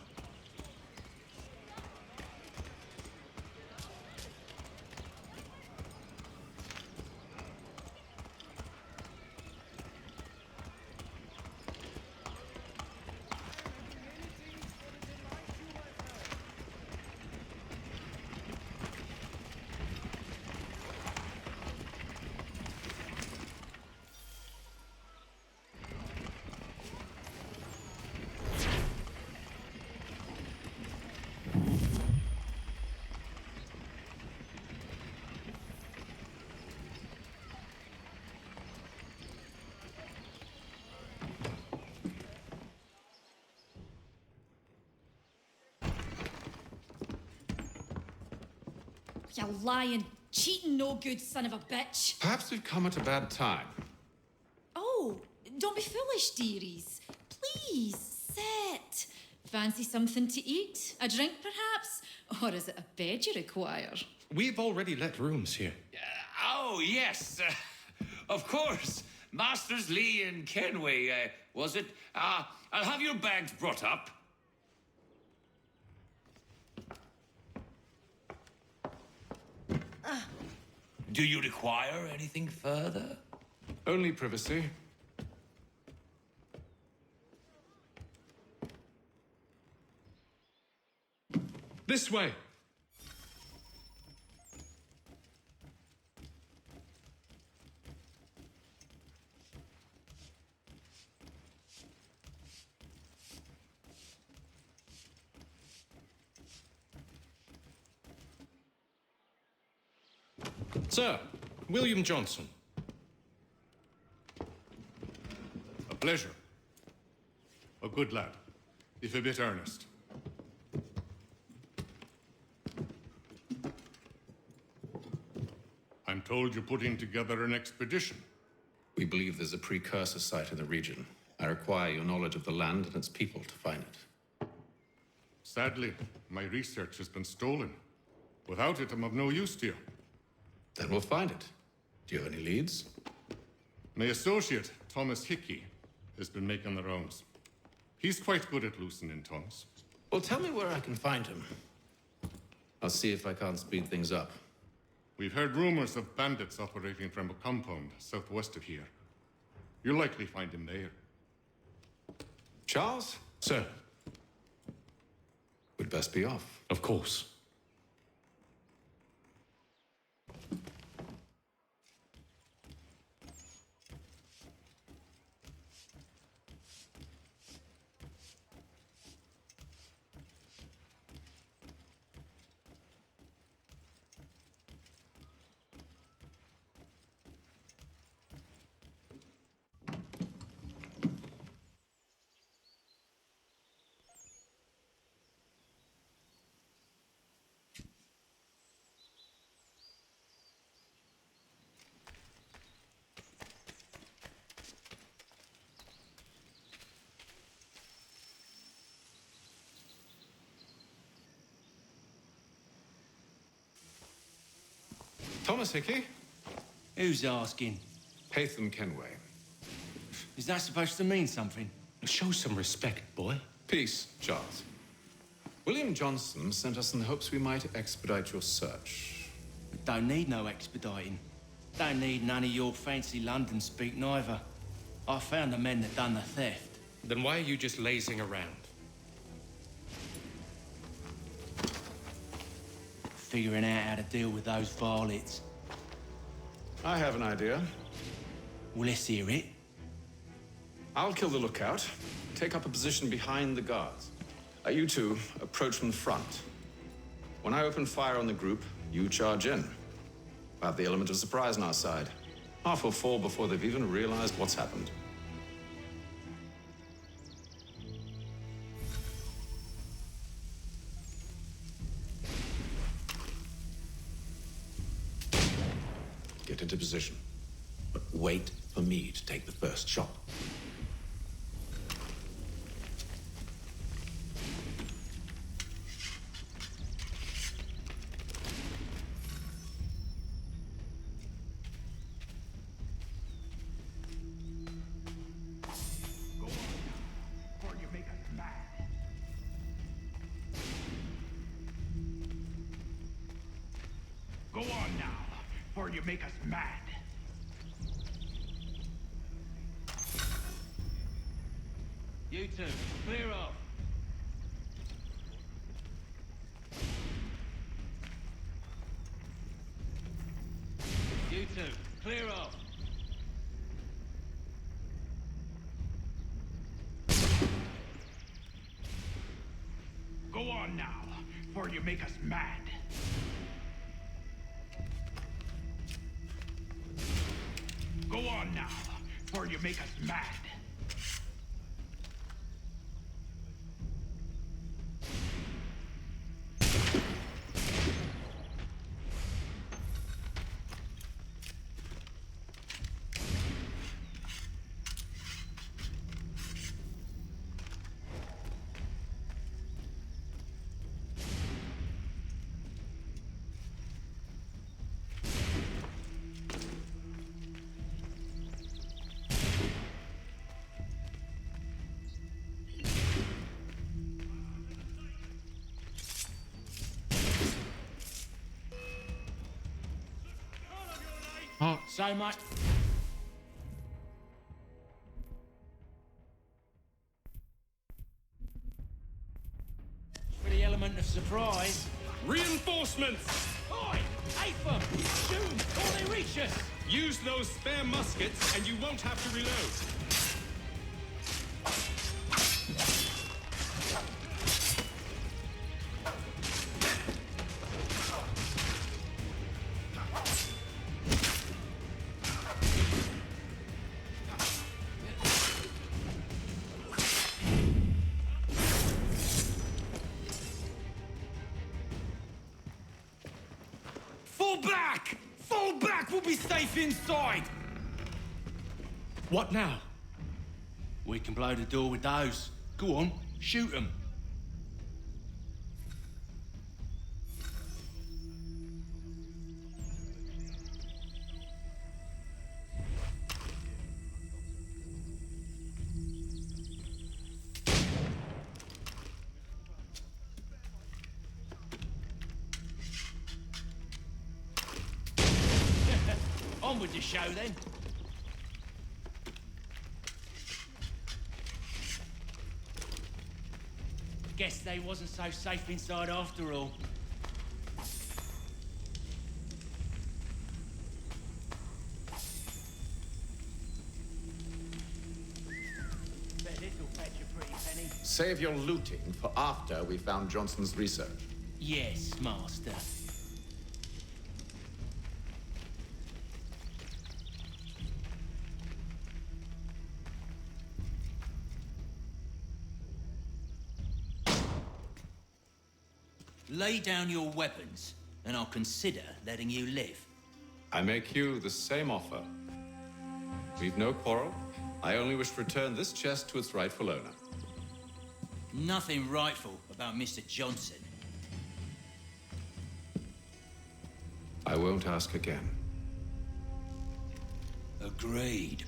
Speaker 14: You lying, cheating, no good son of a bitch.
Speaker 20: Perhaps we've come at a bad time.
Speaker 14: Oh, don't be foolish, dearies. Please, sit. Fancy something to eat? A drink, perhaps? Or is it a bed you require?
Speaker 16: We've already let rooms here.
Speaker 7: Oh, yes. Of course. Masters Lee and Kenway, was it? I'll have your bags brought up. Do you require anything further?
Speaker 20: Only privacy.
Speaker 16: This way. Sir, William Johnson.
Speaker 5: Pleasure. A good lad, if a bit earnest. I'm told you're putting together an expedition.
Speaker 8: We believe there's a precursor site in the region. I require your knowledge of the land and its people to find it.
Speaker 5: Sadly, my research has been stolen. Without it, I'm of no use to you.
Speaker 8: Then we'll find it. Do you have any leads?
Speaker 5: My associate, Thomas Hickey, has been making the rounds. He's quite good at loosening tongues.
Speaker 8: Well, tell me where I can find him. I'll see if I can't speed things up.
Speaker 5: We've heard rumors of bandits operating from a compound southwest of here. You'll likely find him there.
Speaker 21: Charles?
Speaker 8: Sir. We'd best be off.
Speaker 21: Of course.
Speaker 20: Thomas Hickey?
Speaker 6: Who's asking?
Speaker 8: Haytham Kenway.
Speaker 6: Is that supposed to mean something?
Speaker 21: Show some respect, boy.
Speaker 8: Peace, Charles. William Johnson sent us in the hopes we might expedite your search.
Speaker 6: Don't need no expediting. Don't need none of your fancy London speak neither. I found the men that done the theft.
Speaker 16: Then why are you just lazing around?
Speaker 6: Figuring out how to deal with those varlets.
Speaker 8: I have an idea.
Speaker 6: Well, let's hear it.
Speaker 8: I'll kill the lookout. Take up a position behind the guards. You two approach from the front. When I open fire on the group, you charge in. We'll have the element of surprise on our side. Half will fall before they've even realized what's happened. Get into position. But wait for me to take the first shot.
Speaker 19: Go on now, or you make us mad.
Speaker 6: You two, clear off. You two, clear off.
Speaker 19: Go on now, or you make us mad. Go on now, or you make us mad.
Speaker 6: Oh, so much. For the element of surprise.
Speaker 16: Reinforcements!
Speaker 6: Oi! Ape them! Shoot 'em before they reach us!
Speaker 16: Use those spare muskets and you won't have to reload.
Speaker 6: Fall back! Fall back! We'll be safe inside!
Speaker 24: What now?
Speaker 6: We can blow the door with those. Go on, shoot them. On with the show, then. Guess they wasn't so safe inside after all. Bet this'll fetch a pretty penny.
Speaker 8: Save your looting for after we found Johnson's research.
Speaker 6: Yes, Master.
Speaker 11: Lay down your weapons, and I'll consider letting you live.
Speaker 8: I make you the same offer. We've no quarrel. I only wish to return this chest to its rightful owner.
Speaker 11: Nothing rightful about Mr. Johnson.
Speaker 8: I won't ask again.
Speaker 11: Agreed.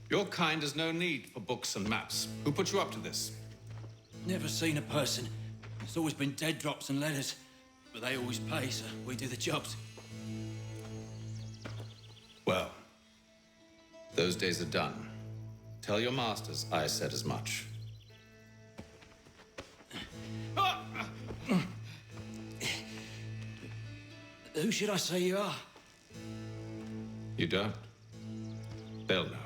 Speaker 8: Your kind has no need for books and maps. Who put you up to this?
Speaker 6: Never seen a person. It's always been dead drops and letters. But they always pay, so we do the jobs.
Speaker 8: Well, those days are done. Tell your masters I said as much.
Speaker 6: Who should I say you are?
Speaker 8: You don't? They'll know.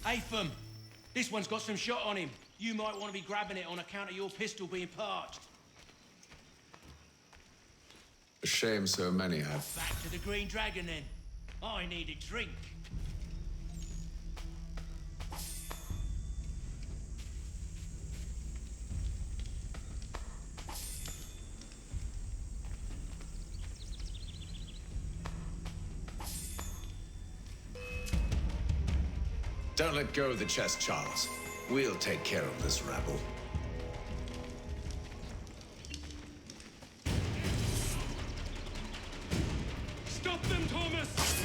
Speaker 6: Atham, this one's got some shot on him. You might want to be grabbing it on account of your pistol being parched.
Speaker 8: A shame so many have.
Speaker 6: Back to the Green Dragon, then. I need a drink.
Speaker 8: Don't let go of the chest, Charles. We'll take care of this rabble.
Speaker 12: Stop them, Thomas!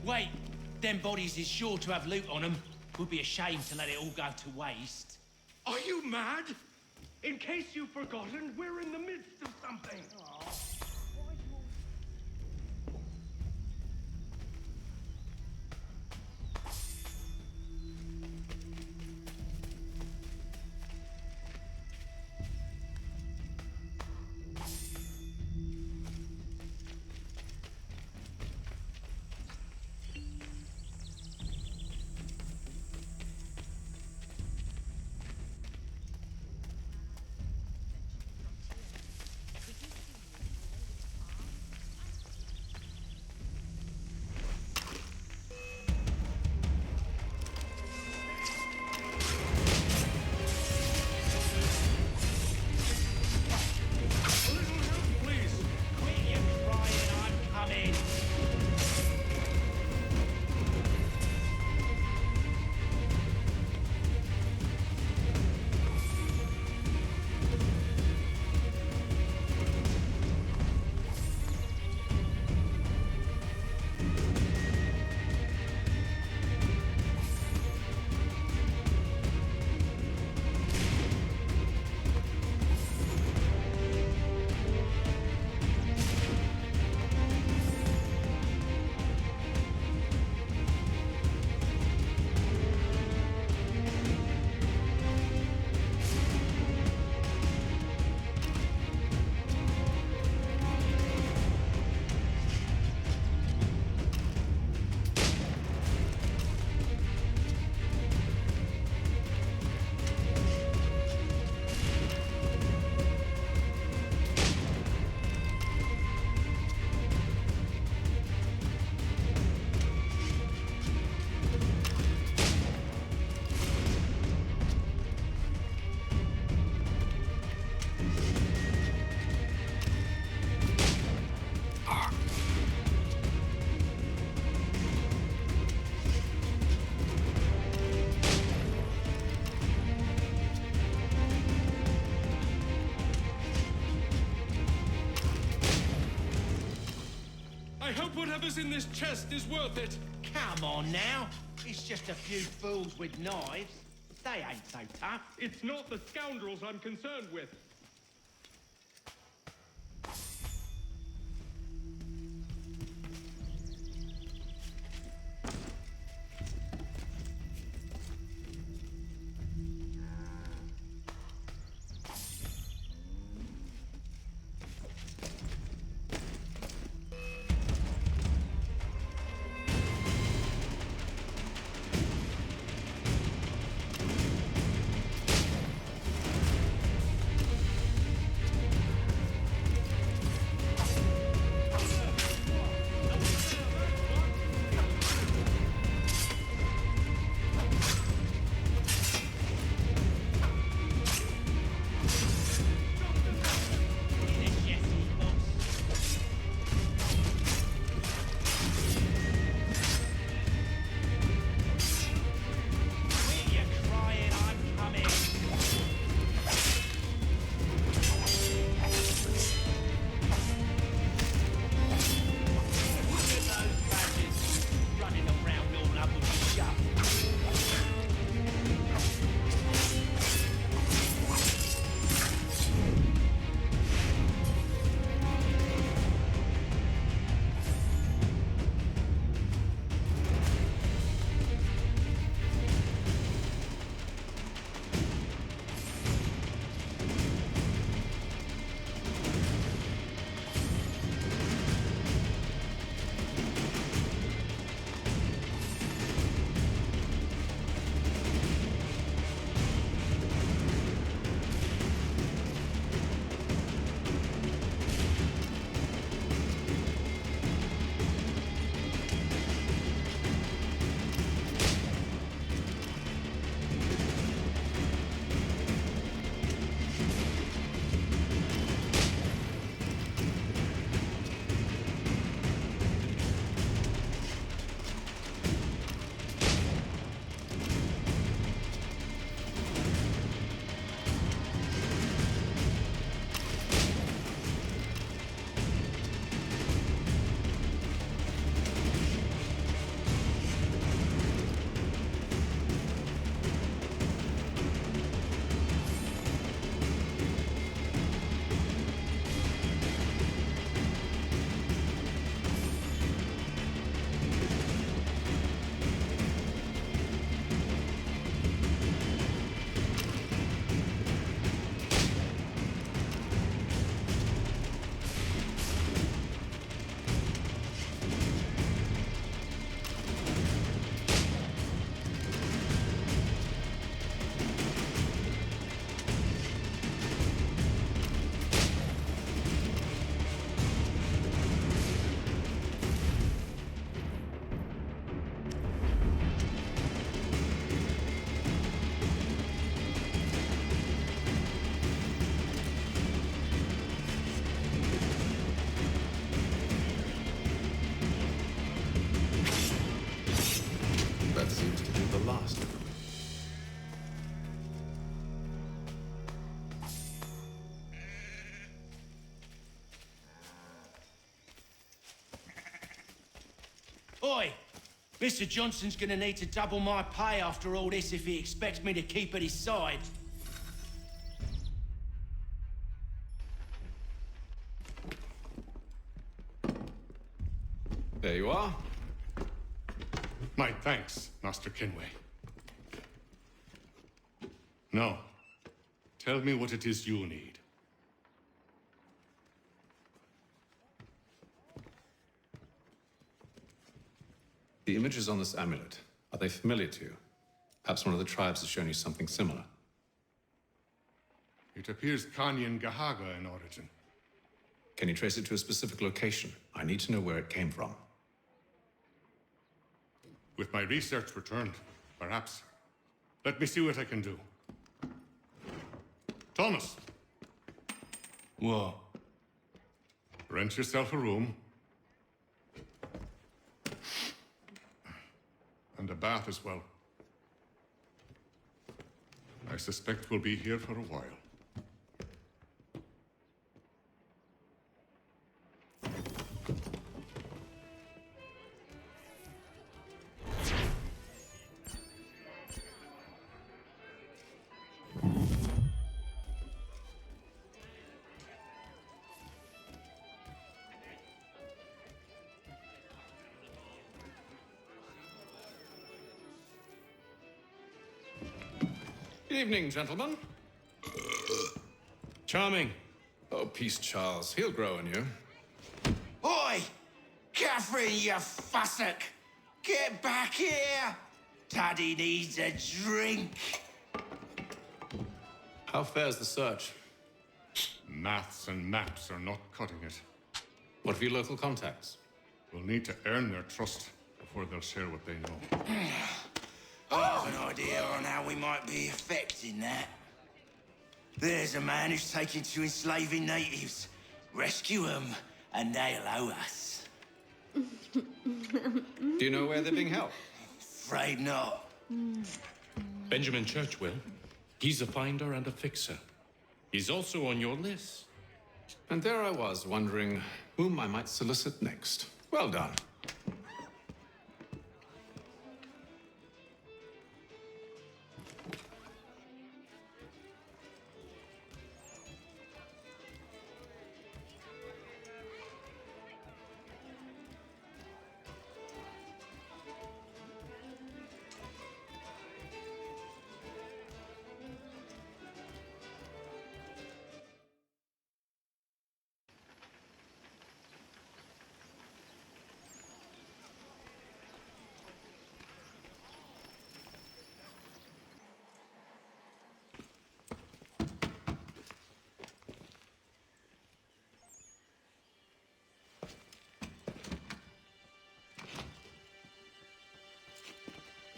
Speaker 6: Wait, them bodies is sure to have loot on them. Would be a shame to let it all go to waste.
Speaker 12: Are you mad? In case you've forgotten, we're in the midst of something.
Speaker 16: I hope whatever's in this chest is worth it.
Speaker 6: Come on now. It's just a few fools with knives. They ain't so tough.
Speaker 16: It's not the scoundrels I'm concerned with.
Speaker 6: Oi! Mr. Johnson's gonna need to double my pay after all this if he expects me to keep at his side.
Speaker 8: There you are.
Speaker 5: My thanks, Master Kenway. Now, tell me what it is you need.
Speaker 8: The images on this amulet, are they familiar to you? Perhaps one of the tribes has shown you something similar.
Speaker 5: It appears Kanyan Gahaga in origin.
Speaker 8: Can you trace it to a specific location? I need to know where it came from.
Speaker 5: With my research returned, perhaps. Let me see what I can do. Thomas!
Speaker 6: What?
Speaker 5: Rent yourself a room. And a bath as well. I suspect we'll be here for a while.
Speaker 8: evening, gentlemen. Charming. Oh, peace, Charles. He'll grow on you.
Speaker 6: Oi! Catherine, you fussock! Get back here! Daddy needs a drink.
Speaker 8: How fares the search?
Speaker 5: Maths and maps are not cutting it.
Speaker 8: What of your local contacts?
Speaker 5: We'll need to earn their trust before they'll share what they know.
Speaker 6: I have an idea on how we might be affecting that. There's a man who's taken to enslaving natives. Rescue them, and they'll owe us.
Speaker 8: Do you know where they're being held?
Speaker 6: Afraid not.
Speaker 16: Benjamin Church will. He's a finder and a fixer. He's also on your list.
Speaker 8: And there I was, wondering whom I might solicit next. Well done.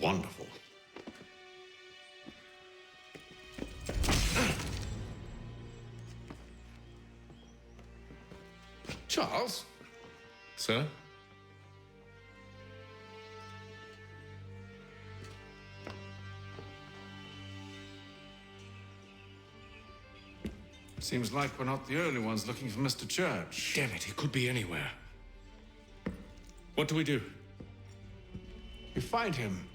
Speaker 8: Wonderful. Charles?
Speaker 16: Sir?
Speaker 21: Seems like we're not the only ones looking for Mr. Church.
Speaker 16: Damn it, he could be anywhere. What do we do?
Speaker 8: We find him.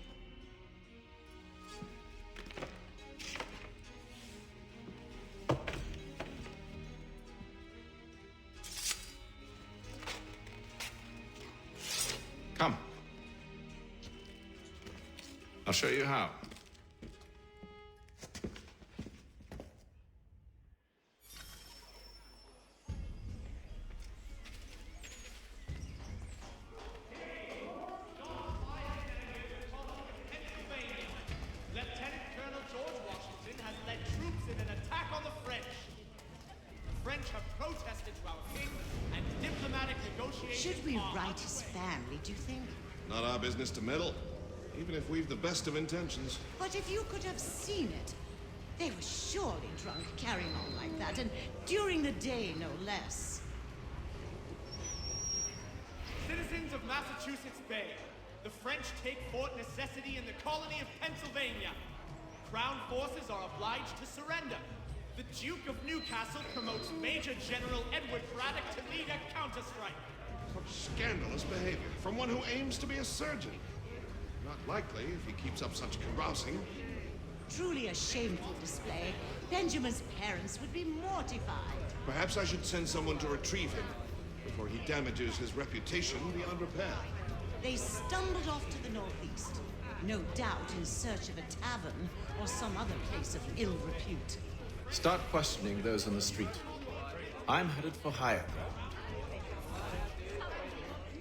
Speaker 8: Come. I'll show you how.
Speaker 12: Lieutenant Colonel George Washington has led troops in an attack on the French. The French have protested to our king, and diplomatic negotiations.
Speaker 1: Should we write his family, do you think?
Speaker 9: Not our business to meddle, even if we've the best of intentions.
Speaker 1: But if you could have seen it, they were surely drunk carrying on like that, and during the day, no less.
Speaker 12: Citizens of Massachusetts Bay, the French take Fort Necessity in the colony of Pennsylvania. Crown forces are obliged to surrender. The Duke of Newcastle promotes Major General Edward Braddock to lead a counterstrike.
Speaker 9: Such scandalous behavior from one who aims to be a surgeon. Not likely if he keeps up such carousing.
Speaker 1: Truly a shameful display. Benjamin's parents would be mortified.
Speaker 9: Perhaps I should send someone to retrieve him before he damages his reputation beyond repair.
Speaker 1: They stumbled off to the northeast, no doubt in search of a tavern or some other place of ill repute.
Speaker 8: Start questioning those on the street. I'm headed for higher ground.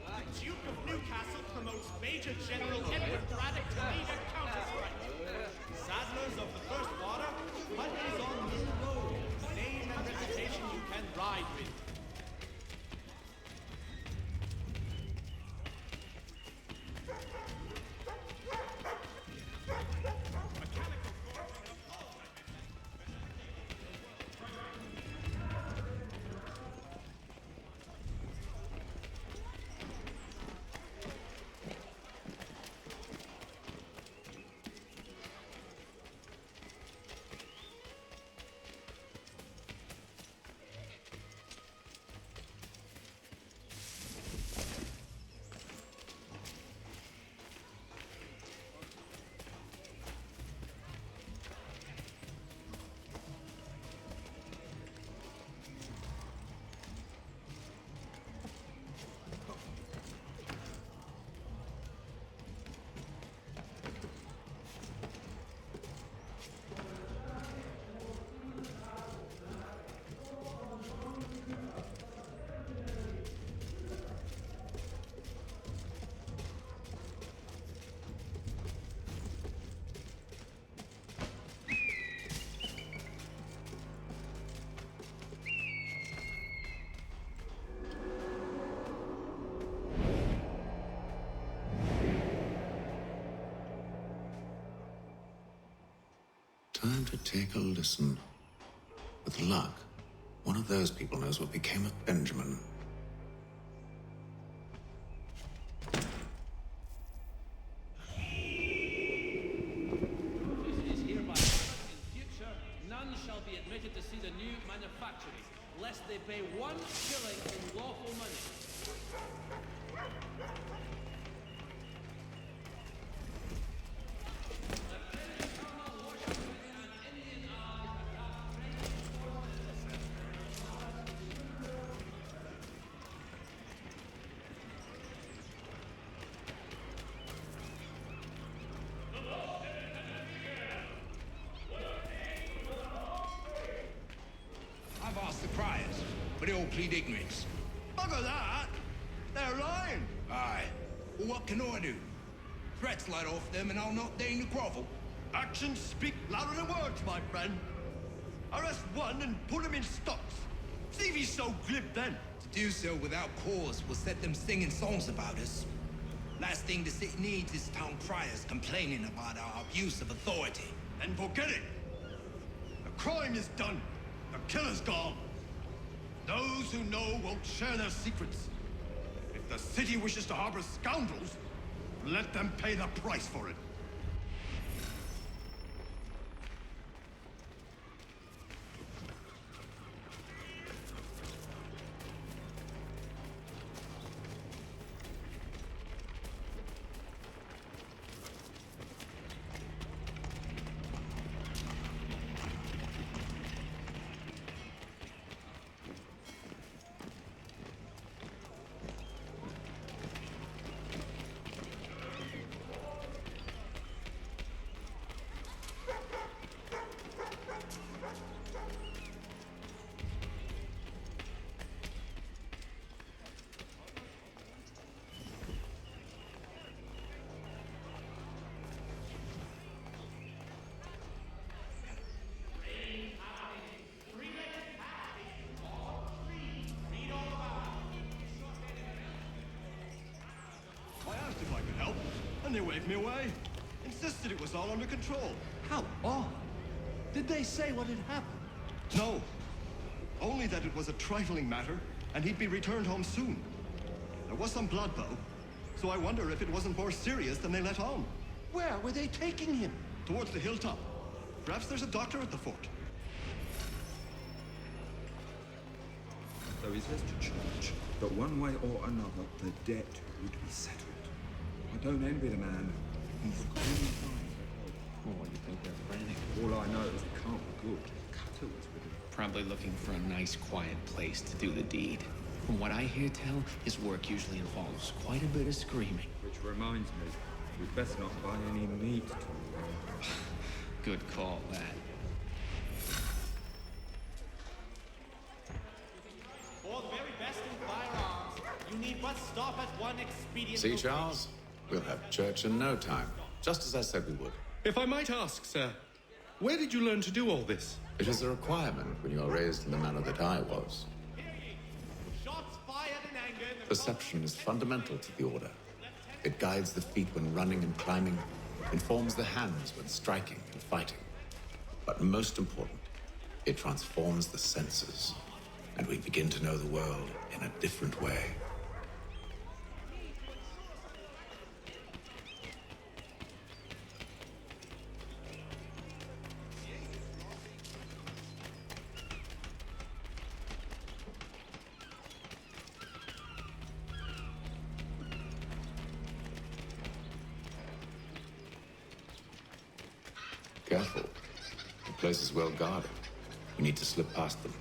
Speaker 12: The Duke of Newcastle promotes Major General Edward Braddock to lead a counterstrike. Saddlers of the First Water, what is on New Road? Name and reputation you can ride with.
Speaker 3: to take a listen. With luck, one of those people knows what became of Benjamin.
Speaker 17: It is hereby ordered in future, none shall be admitted to see the new manufactory, lest they pay 1 shilling in lawful money.
Speaker 6: I've asked the criers, but they all plead ignorance.
Speaker 18: Bugger that! They're lying!
Speaker 6: Aye. Well, what can I do? Threats light off them and I'll not deign to grovel.
Speaker 18: Actions speak louder than words, my friend. Arrest one and put him in stocks. See if he's so glib then.
Speaker 6: To do so without cause will set them singing songs about us. Last thing the city needs is town criers complaining about our abuse of authority.
Speaker 18: Then forget it. The crime is done. The killer's gone. Those who know won't share their secrets. If the city wishes to harbor scoundrels, let them pay the price for it. And they waved me away. Insisted it was all under control. How odd. Did they say what had happened? No. Only that it was a trifling matter, and he'd be returned home soon. There was some blood, though, so I wonder if it wasn't more serious than they let on. Where were they taking him? Towards the hilltop. Perhaps there's a doctor at the fort.
Speaker 22: So he says to church that one way or another the debt would be settled. I don't envy the man. He's
Speaker 20: Oh, you think they're planning?
Speaker 22: All I know is it can't be good. Cutter was with him.
Speaker 25: Probably looking for a nice, quiet place to do the deed. From what I hear tell, his work usually involves quite a bit of screaming.
Speaker 22: Which reminds me, we'd best not buy any meat to
Speaker 25: Good call, that.
Speaker 26: For the very best in firearms, you need but stop at one expedient
Speaker 3: See,
Speaker 26: location.
Speaker 3: Charles? We'll have church in no time, just as I said we would.
Speaker 16: If I might ask, sir, where did you learn to do all this?
Speaker 3: It is a requirement when you are raised in the manner that I was.
Speaker 26: Shots fired in anger.
Speaker 3: Perception is fundamental to the order. It guides the feet when running and climbing, informs the hands when striking and fighting. But most important, it transforms the senses, and we begin to know the world in a different way. Careful. The place is well guarded. We need to slip past them.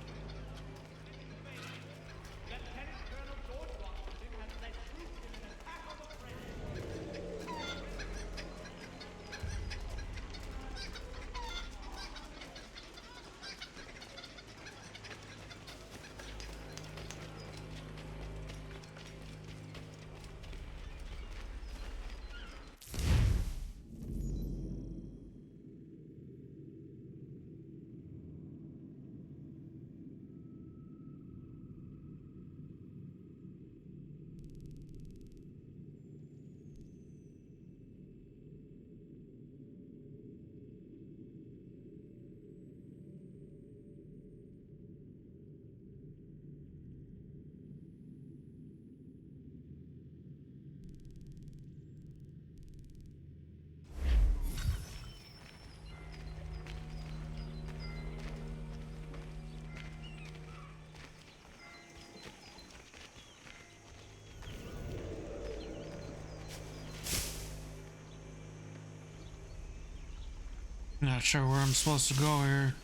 Speaker 2: Not sure where I'm supposed to go here.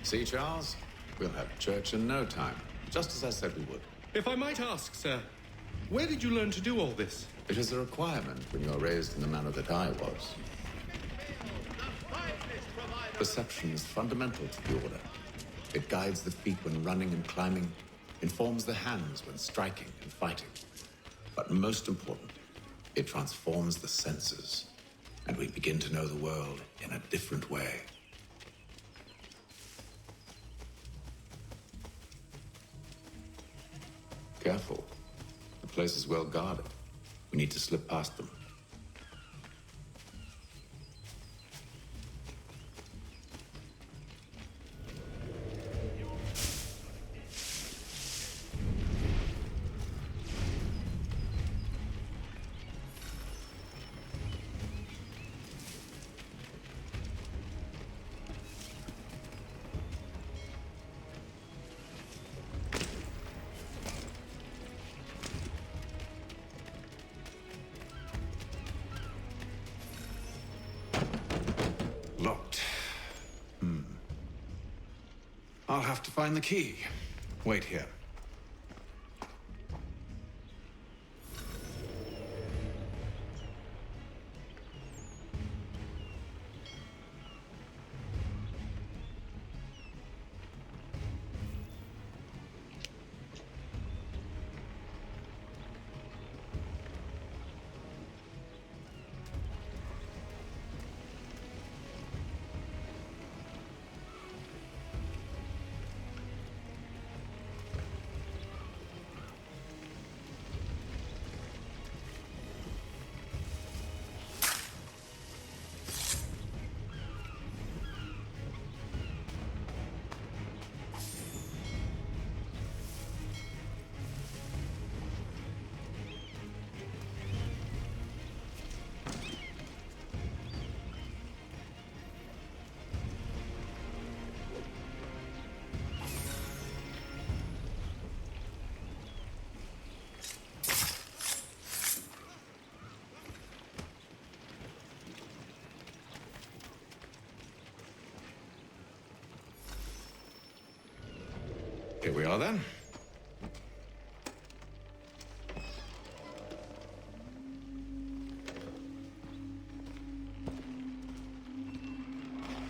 Speaker 3: See, Charles? We'll have church in no time, just as I said we would.
Speaker 16: If I might ask, sir, where did you learn to do all this?
Speaker 3: It is a requirement when you're raised in the manner that I was. Perception is fundamental to the Order. It guides the feet when running and climbing, informs the hands when striking and fighting. But most important, it transforms the senses, and we begin to know the world in a different way. Careful. The place is well guarded. We need to slip past them.
Speaker 8: Locked. I'll have to find the key. Wait here. Here we are then.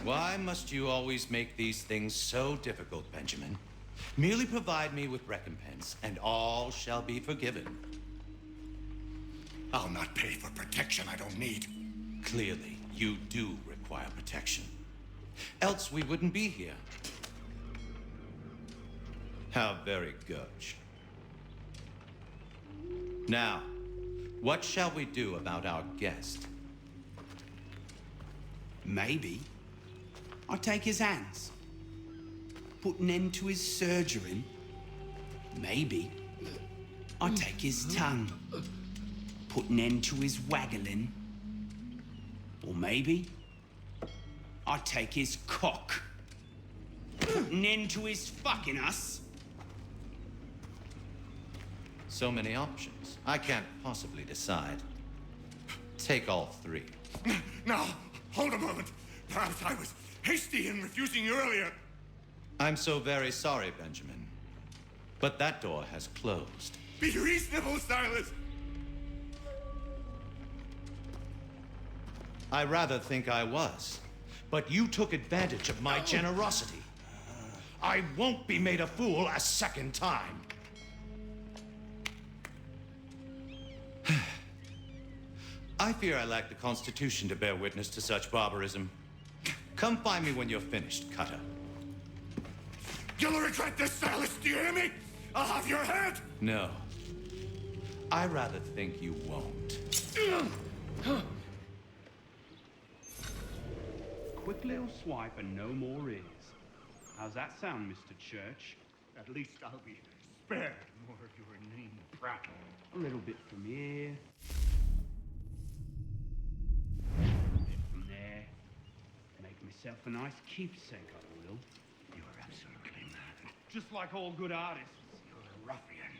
Speaker 4: Why must you always make these things so difficult, Benjamin? Merely provide me with recompense, and all shall be forgiven.
Speaker 19: I'll not pay for protection I don't need.
Speaker 4: Clearly, you do require protection. Else we wouldn't be here. How very gauche. Now, what shall we do about our guest?
Speaker 10: Maybe I take his hands, put an end to his surgery. Maybe I take his tongue, put an end to his waggling. Or maybe I take his cock, put an end to his fucking us.
Speaker 4: So many options. I can't possibly decide. Take all three.
Speaker 19: Now, hold a moment. Perhaps I was hasty in refusing you earlier.
Speaker 4: I'm so very sorry, Benjamin. But that door has closed.
Speaker 19: Be reasonable, Silas.
Speaker 4: I rather think I was. But you took advantage of my generosity. I won't be made a fool a second time. I fear I lack the constitution to bear witness to such barbarism. Come find me when you're finished, Cutter.
Speaker 19: You'll regret this, Silas, do you hear me? I'll have your head!
Speaker 4: No. I rather think you won't.
Speaker 10: Quick little swipe and no more is. How's that sound, Mr. Church?
Speaker 18: At least I'll be spared more of your inane prattle.
Speaker 10: A little bit from here. A bit from there. Make myself a nice keepsake, I will.
Speaker 18: You're absolutely mad.
Speaker 10: Just like all good artists.
Speaker 18: You're a ruffian.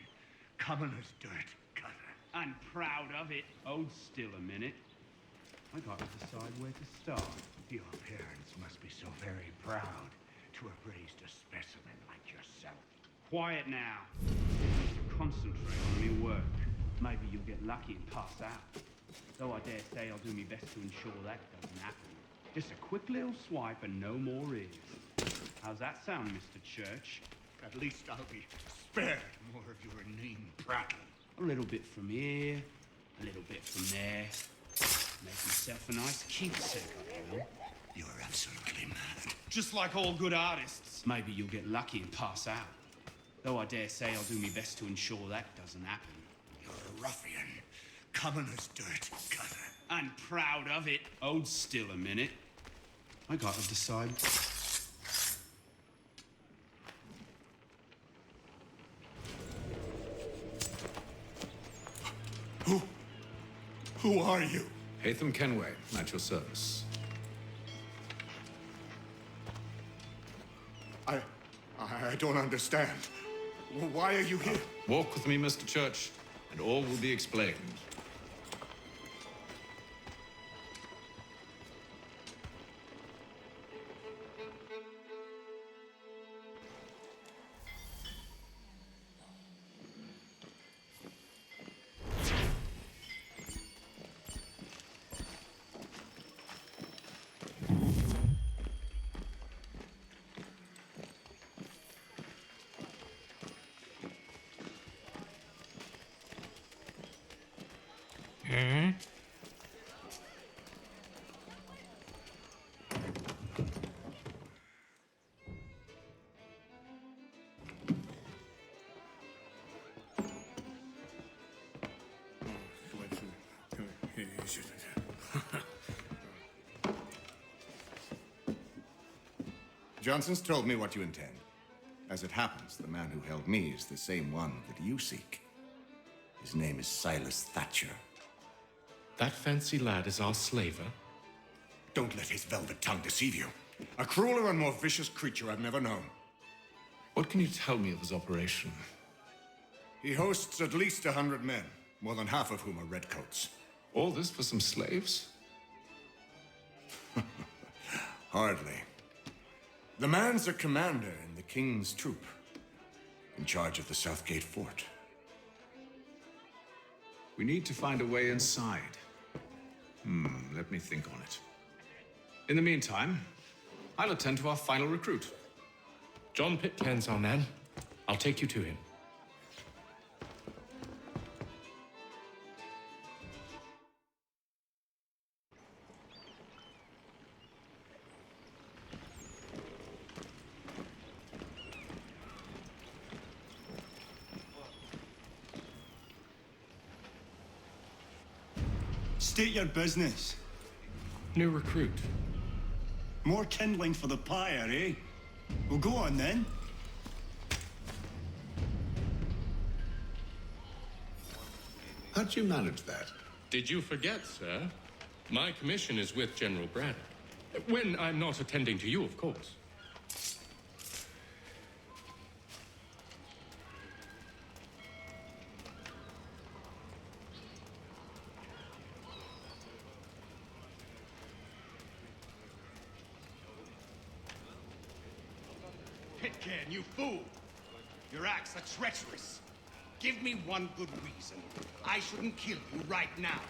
Speaker 18: Common as dirt, Cutter.
Speaker 10: And proud of it. Hold still a minute. I got to decide where to start.
Speaker 18: Your parents must be so very proud to have raised a specimen like yourself.
Speaker 10: Quiet now. Concentrate on me work. Maybe you'll get lucky and pass out. Though I dare say I'll do my best to ensure that doesn't happen. Just a quick little swipe and no more is. How's that sound, Mr. Church?
Speaker 18: At least I'll be spared more of your inane prattle.
Speaker 10: A little bit from here, a little bit from there. Make myself a nice keepsake, I will.
Speaker 18: You're absolutely mad.
Speaker 10: Just like all good artists. Maybe you'll get lucky and pass out. Though I dare say I'll do my best to ensure that doesn't happen.
Speaker 18: You're a ruffian. Common as dirt, Cutter.
Speaker 10: And proud of it. Hold still a minute. I gotta decide.
Speaker 19: Who are you?
Speaker 8: Hatham Kenway, at your service.
Speaker 19: I don't understand. Why are you here?
Speaker 8: Walk with me, Mr. Church, and all will be explained.
Speaker 19: Johnson's told me what you intend. As it happens, the man who held me is the same one that you seek. His name is Silas Thatcher.
Speaker 16: That fancy lad is our slaver?
Speaker 19: Don't let his velvet tongue deceive you. A crueler and more vicious creature I've never known.
Speaker 8: What can you tell me of his operation?
Speaker 19: He hosts at least 100 men, more than half of whom are redcoats.
Speaker 8: All this for some slaves?
Speaker 19: Hardly. The man's a commander in the King's troop, in charge of the Southgate Fort.
Speaker 8: We need to find a way inside. Let me think on it. In the meantime, I'll attend to our final recruit.
Speaker 16: John Pitcairn's our man. I'll take you to him.
Speaker 18: State your business.
Speaker 16: New recruit.
Speaker 18: More kindling for the pyre, eh? Well, go on then.
Speaker 19: How'd you manage that?
Speaker 16: Did you forget, sir? My commission is with General Braddock. When I'm not attending to you, of course.
Speaker 7: Pitcairn, you fool! Your acts are treacherous. Give me one good reason I shouldn't kill you right now.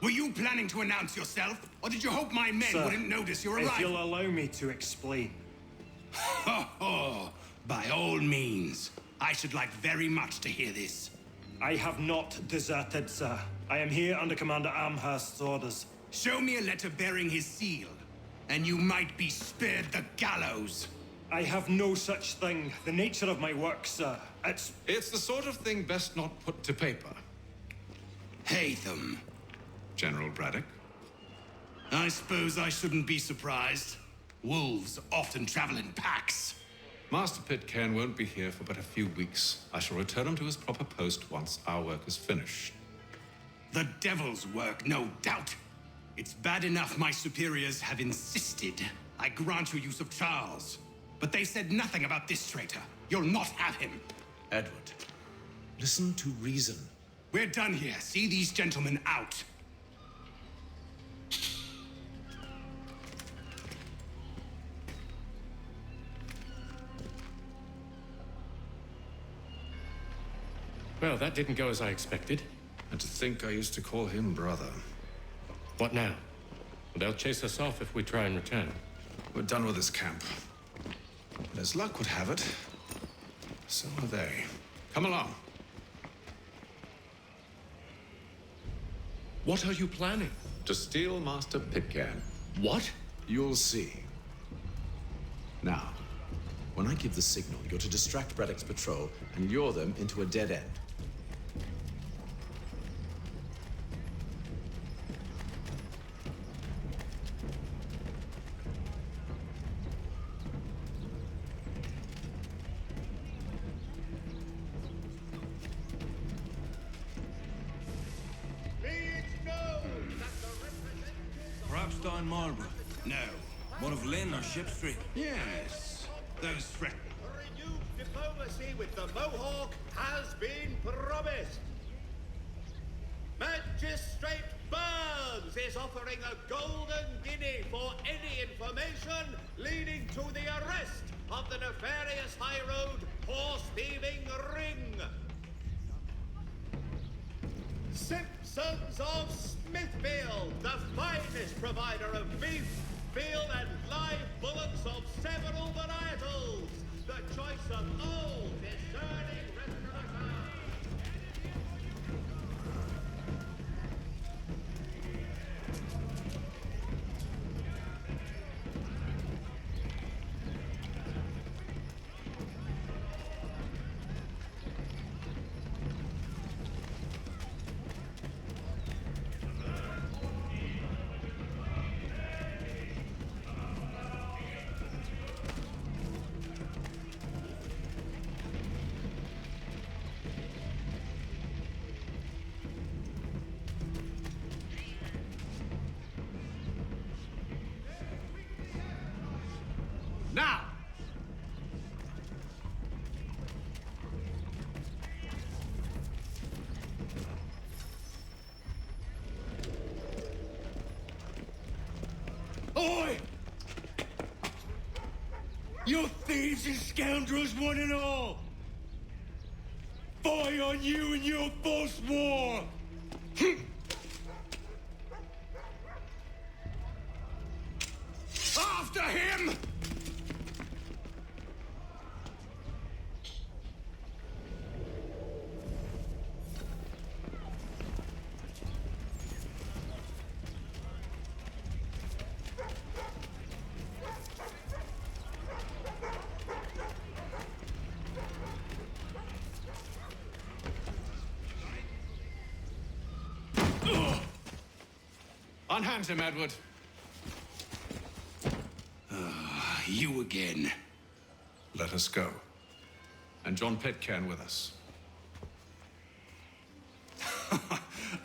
Speaker 11: Were you planning to announce yourself, or did you hope my men
Speaker 12: Sir,
Speaker 11: wouldn't notice your arrival?
Speaker 12: if you'll allow me to explain.
Speaker 11: By all means. I should like very much to hear this.
Speaker 12: I have not deserted, sir. I am here under Commander Amherst's orders.
Speaker 11: Show me a letter bearing his seal, and you might be spared the gallows.
Speaker 12: I have no such thing. The nature of my work, sir, it's
Speaker 20: the sort of thing best not put to paper.
Speaker 11: Hatham.
Speaker 20: General Braddock.
Speaker 11: I suppose I shouldn't be surprised. Wolves often travel in packs.
Speaker 20: Master Pitcairn won't be here for but a few weeks. I shall return him to his proper post once our work is finished.
Speaker 11: The devil's work, no doubt. It's bad enough my superiors have insisted I grant you use of Charles. But they said nothing about this traitor. You'll not have him.
Speaker 20: Edward, listen to reason.
Speaker 11: We're done here. See these gentlemen out.
Speaker 16: Well, that didn't go as I expected.
Speaker 20: And to think I used to call him brother.
Speaker 16: What now? They'll chase us off if we try and return.
Speaker 20: We're done with this camp. But as luck would have it, so are they. Come along.
Speaker 16: What are you planning?
Speaker 20: To steal Master Pitcairn.
Speaker 16: What?
Speaker 20: You'll see. Now, when I give the signal, you're to distract Braddock's patrol and lure them into a dead end.
Speaker 18: Marlborough?
Speaker 11: No.
Speaker 18: One of Lynn or Ship Street?
Speaker 11: Yes. Those threatened.
Speaker 7: Renewed diplomacy with the Mohawk has been promised. Magistrate Burns is offering a golden guinea for any information leading to the arrest of the nefarious high road horse-thieving ring. Simpsons of Smithfield, the finest provider of beef, veal, and live bullocks of several varietals. The choice of old, discerning rest of the town.
Speaker 11: Now! Oi! You thieves and scoundrels, one and all! Fie on you and your false war! After him!
Speaker 20: Unhand him, Edward.
Speaker 11: You again.
Speaker 20: Let us go. And John Pitcairn with us.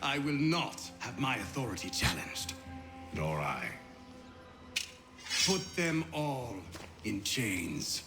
Speaker 11: I will not have my authority challenged.
Speaker 20: Nor I.
Speaker 11: Put them all in chains.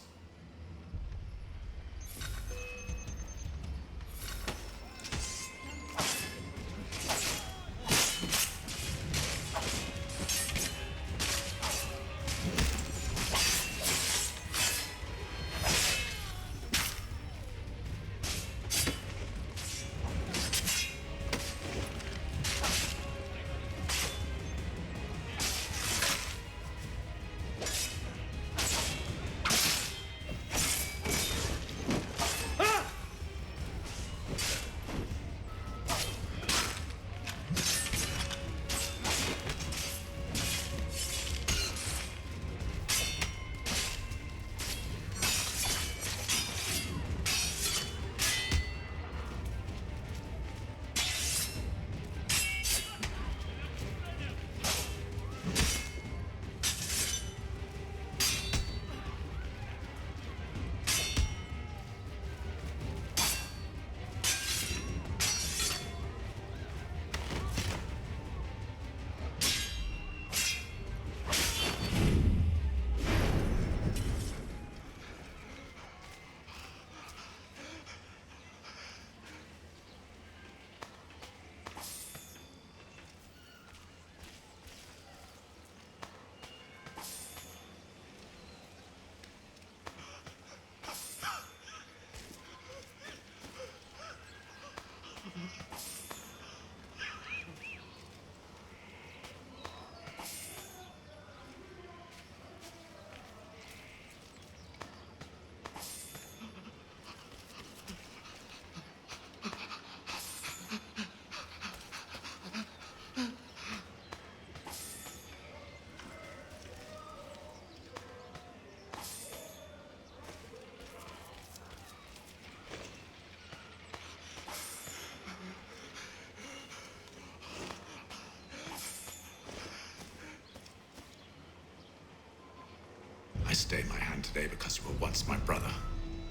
Speaker 3: stay my hand today because you were once my brother,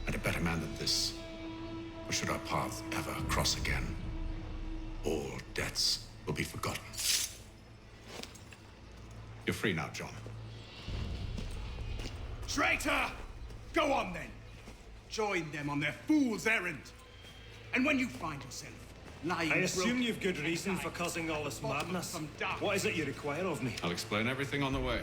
Speaker 3: and a better man than this. Or should our paths ever cross again, all debts will be forgotten. You're free now, John.
Speaker 11: Traitor! Go on then. Join them on their fool's errand. And when you find yourself lying
Speaker 5: I assume
Speaker 11: broken
Speaker 5: you've good reason for causing all this madness. What is it you require of me?
Speaker 8: I'll explain everything on the way.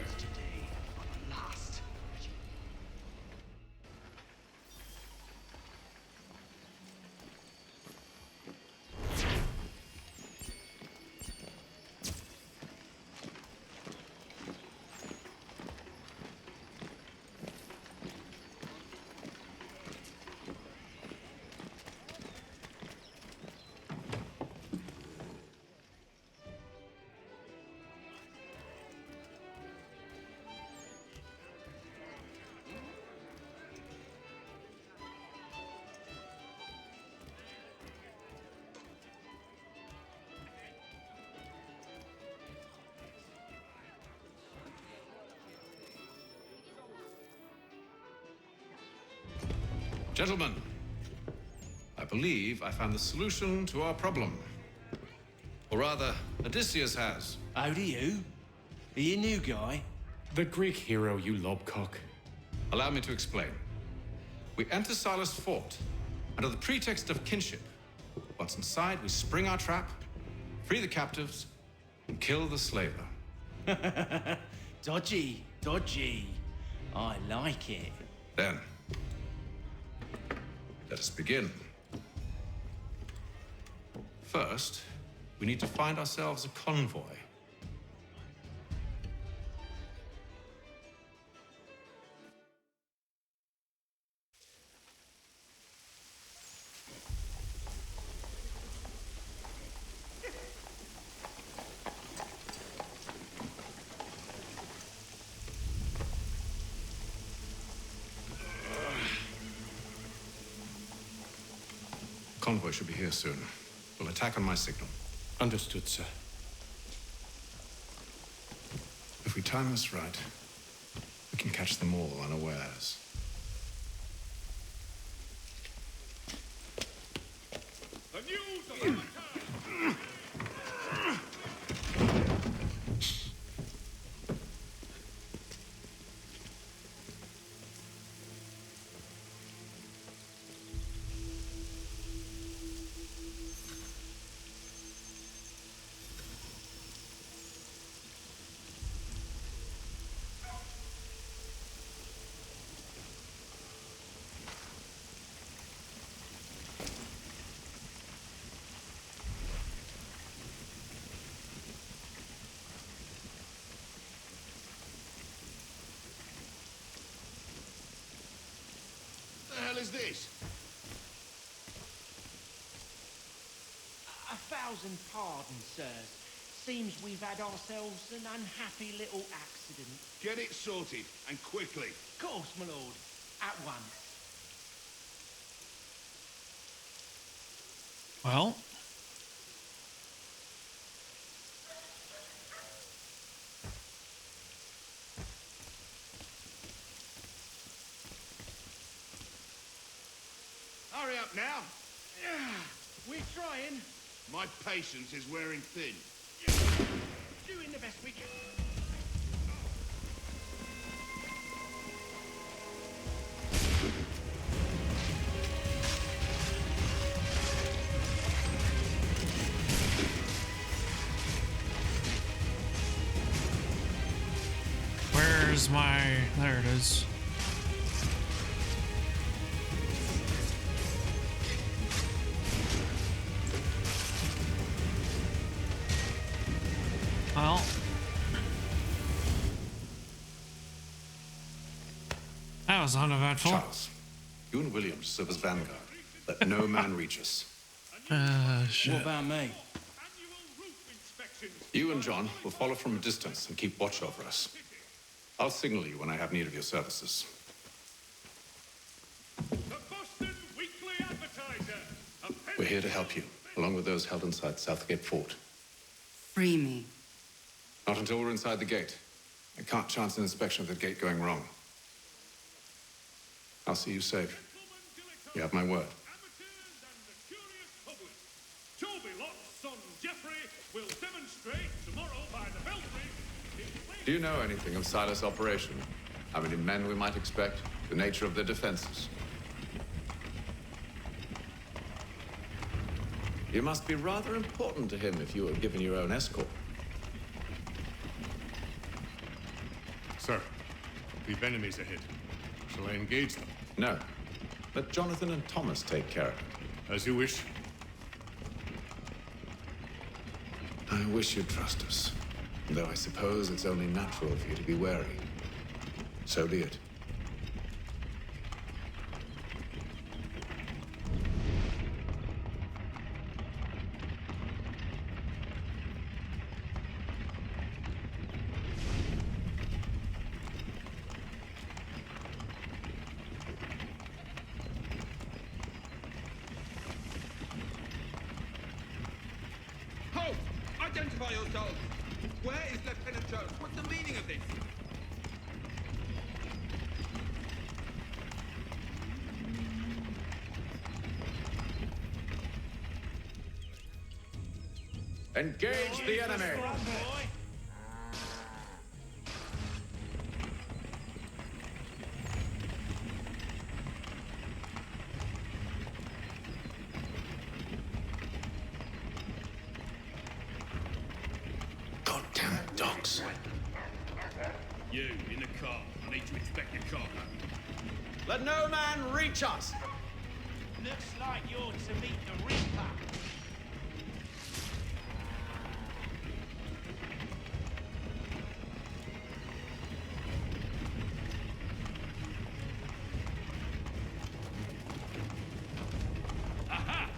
Speaker 8: Gentlemen, I believe I found the solution to our problem. Or rather, Odysseus has.
Speaker 10: How do you? Are you a new guy?
Speaker 16: The Greek hero, you lobcock.
Speaker 8: Allow me to explain. We enter Silas' fort under the pretext of kinship. Once inside, we spring our trap, free the captives, and kill the slaver.
Speaker 10: Dodgy, dodgy. I like it.
Speaker 8: Then, let us begin. First, we need to find ourselves a convoy. Convoy should be here soon. We'll attack on my signal.
Speaker 16: Understood, sir.
Speaker 3: If we time this right, we can catch them all unawares.
Speaker 7: The news of our attack!
Speaker 9: What the hell is this?
Speaker 17: A thousand pardons, sirs. Seems we've had ourselves an unhappy little accident.
Speaker 9: Get it sorted, and quickly.
Speaker 17: Of course, my lord. At once.
Speaker 2: Well,
Speaker 9: Hurry up now.
Speaker 17: We're trying.
Speaker 9: My patience is wearing thin.
Speaker 17: Doing the best we can.
Speaker 2: where's my... There it is. Well, that was uneventful.
Speaker 3: Charles, you and William serve as vanguard. Let no man reach us.
Speaker 10: What about me?
Speaker 8: You and John will follow from a distance and keep watch over us. I'll signal you when I have need of your services. We're here to help you, along with those held inside Southgate Fort.
Speaker 13: Free me.
Speaker 8: Not until we're inside the gate. I can't chance an inspection of the gate going wrong. I'll see you safe. You have my word.
Speaker 12: Toby-Lock's son Geoffrey will demonstrate tomorrow by the Belfry.
Speaker 8: Do you know anything of Silas' operation? How many men we might expect? The nature of their defenses? You must be rather important to him if you were given your own escort.
Speaker 16: Sir, we've enemies ahead. Shall I engage them?
Speaker 8: No. Let Jonathan and Thomas take care of it.
Speaker 16: As you wish.
Speaker 8: I wish you'd trust us. Though I suppose it's only natural for you to be wary. So be it.
Speaker 1: Halt! Identify yourselves! Where is Lieutenant Jones? What's the meaning of this?
Speaker 8: Engage the enemy! Goddamn dogs.
Speaker 12: You, in the car. I need to inspect your cargo.
Speaker 20: Let no man reach us!
Speaker 6: Looks like you're to meet the Reaper.
Speaker 12: Aha!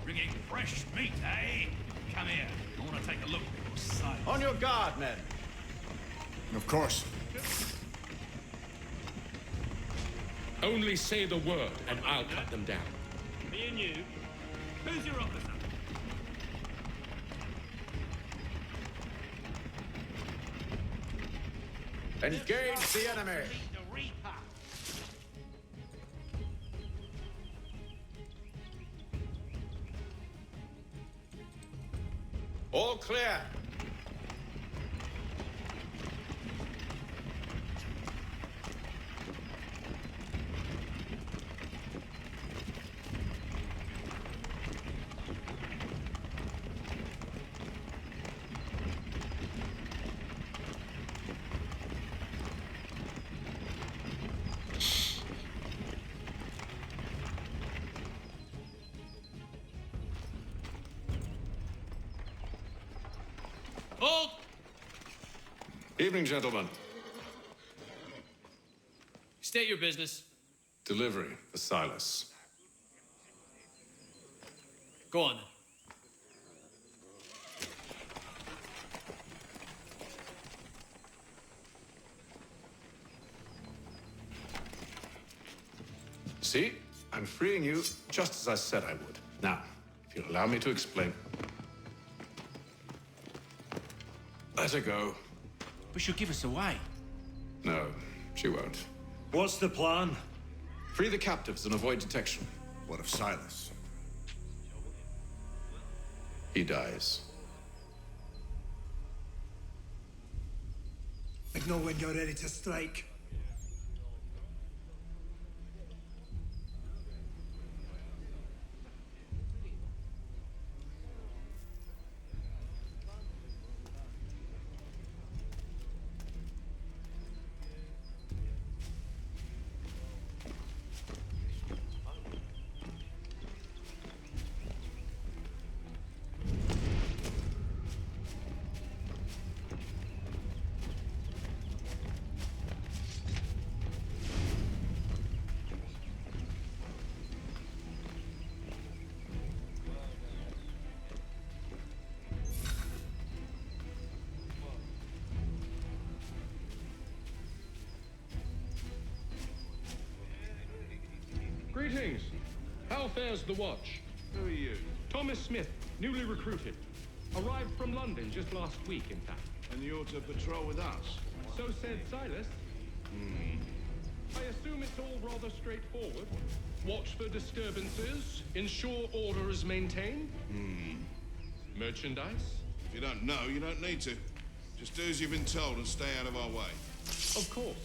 Speaker 12: Bringing fresh meat, eh? Come here. I want to take a look at your sight.
Speaker 20: On your guard, men.
Speaker 16: Of course. Only say the word, and I'll cut them down.
Speaker 12: Me and you. Who's your officer?
Speaker 8: Engage the enemy!
Speaker 6: The Reaper.
Speaker 8: All clear!
Speaker 12: Hold!
Speaker 8: Evening, gentlemen.
Speaker 17: State your business.
Speaker 8: Delivery for Silas.
Speaker 17: Go on then.
Speaker 8: See? I'm freeing you just as I said I would. Now, if you'll allow me to explain. Let her go.
Speaker 10: But she'll give us away.
Speaker 8: No, she won't.
Speaker 5: What's the plan?
Speaker 8: Free the captives and avoid detection.
Speaker 19: What of Silas?
Speaker 8: He dies.
Speaker 14: I know when you're ready to strike.
Speaker 16: Greetings. How fares the watch?
Speaker 9: Who are you?
Speaker 16: Thomas Smith, newly recruited. Arrived from London just last week, in fact.
Speaker 9: And you're to patrol with us?
Speaker 16: So said Silas. I assume it's all rather straightforward. Watch for disturbances, ensure order is maintained. Merchandise?
Speaker 9: If you don't know, you don't need to. Just do as you've been told and stay out of our way.
Speaker 16: Of course.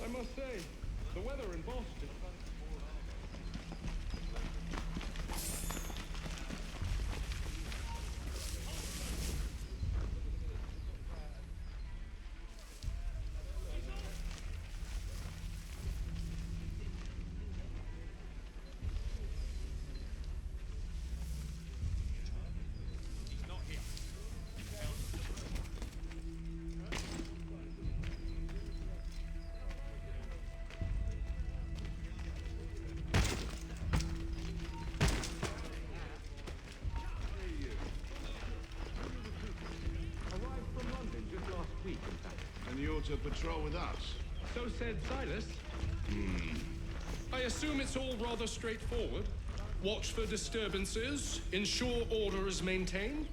Speaker 16: I must say, the weather in Boston.
Speaker 9: And you're to patrol with us.
Speaker 16: So said Silas. I assume it's all rather straightforward. Watch for disturbances, ensure order is maintained.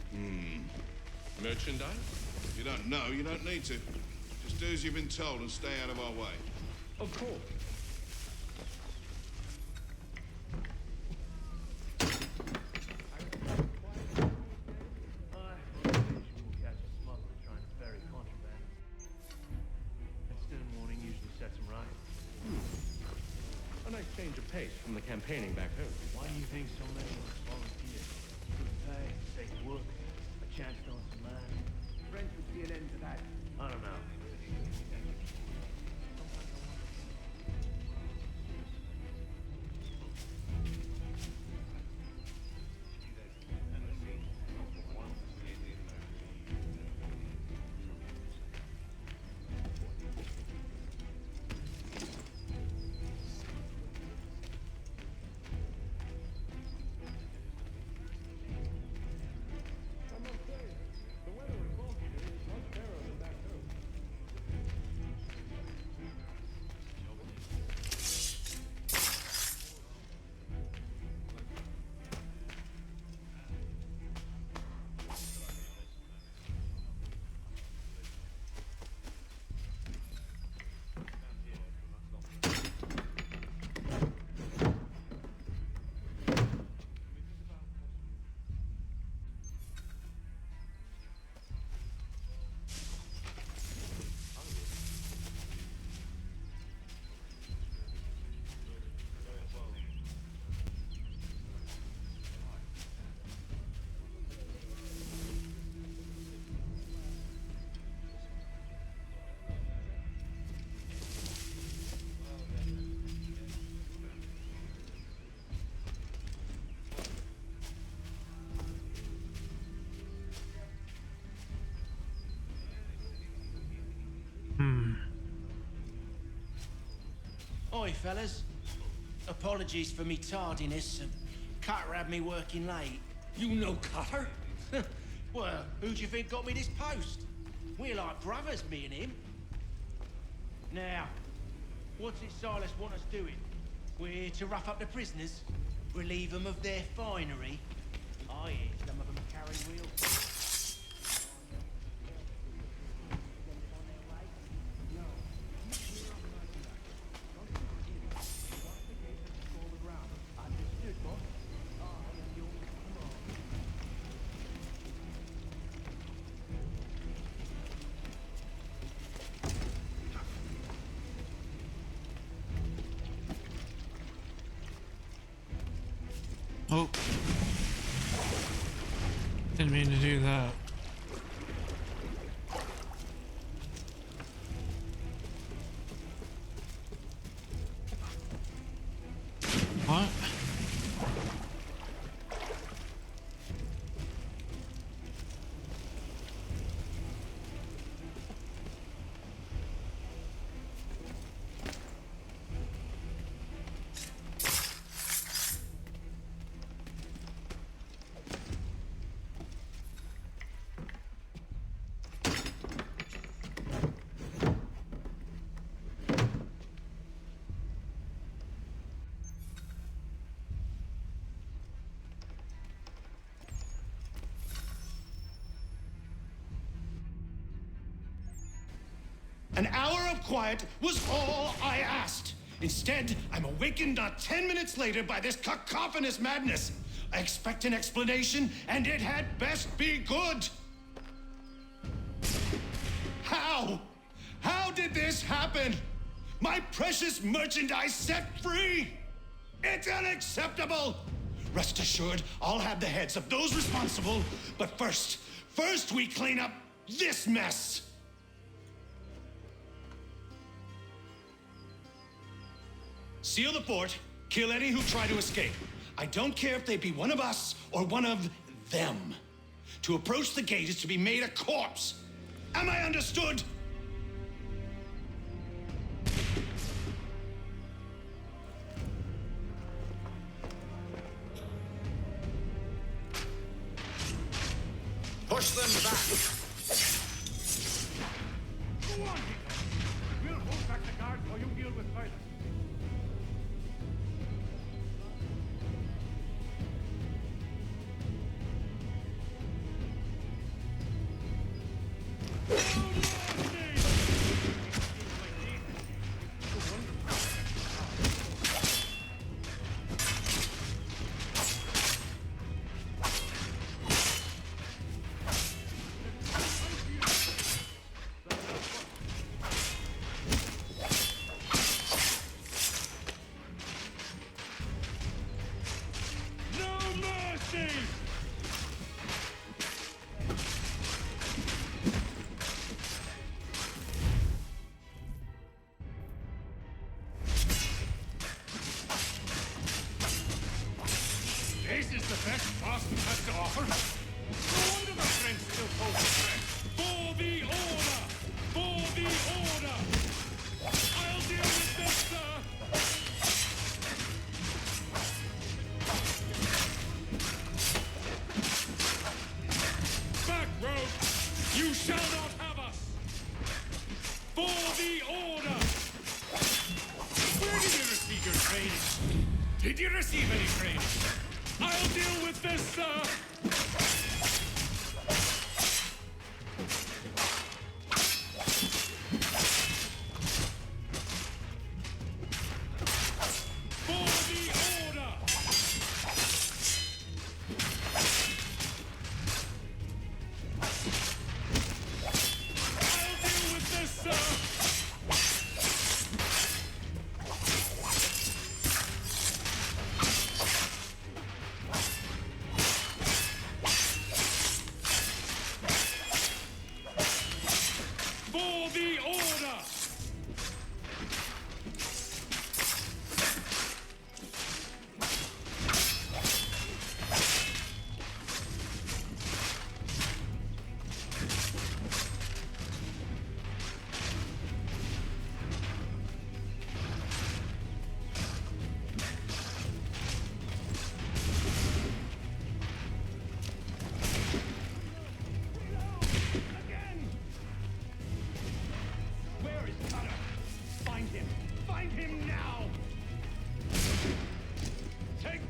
Speaker 16: Merchandise?
Speaker 9: If you don't know, you don't need to. Just do as you've been told and stay out of our way.
Speaker 16: Of course. A nice change of pace from the campaigning back home.
Speaker 12: Why do you think so many of us volunteer? Good pay, safe work, a chance to own some land. Friends would see an end to that. I don't know.
Speaker 6: Oi, fellas. Apologies for me tardiness. Cutter had me working late.
Speaker 5: You know Cutter?
Speaker 6: Well, who do you think got me this post? We're like brothers, me and him. Now, what's it Silas want us doing? We're here to rough up the prisoners, relieve them of their finery. I hear some of them carry wheels.
Speaker 2: Oh. Didn't mean to do that. What?
Speaker 4: An hour of quiet was all I asked. Instead, I'm awakened not 10 minutes later by this cacophonous madness. I expect an explanation, and it had best be good. How? How did this happen? My precious merchandise set free? It's unacceptable! Rest assured, I'll have the heads of those responsible, but first we clean up this mess! Seal the fort, kill any who try to escape. I don't care if they be one of us or one of them. To approach the gate is to be made a corpse. Am I understood?
Speaker 3: Push them back!
Speaker 12: Go on, Peter. We'll hold back the guards while you deal with Silas. This is the best Boston has to offer. No wonder the French still hold the threat. For the order! For the order! I'll deal with this, sir! Back, rogue! You shall not have us! For the order! Where did you receive your training? Did you receive any training? I'll deal with this, sir! For the order! I'll deal with this, sir! For the order! Where is Connor? Find him! Find him now! Take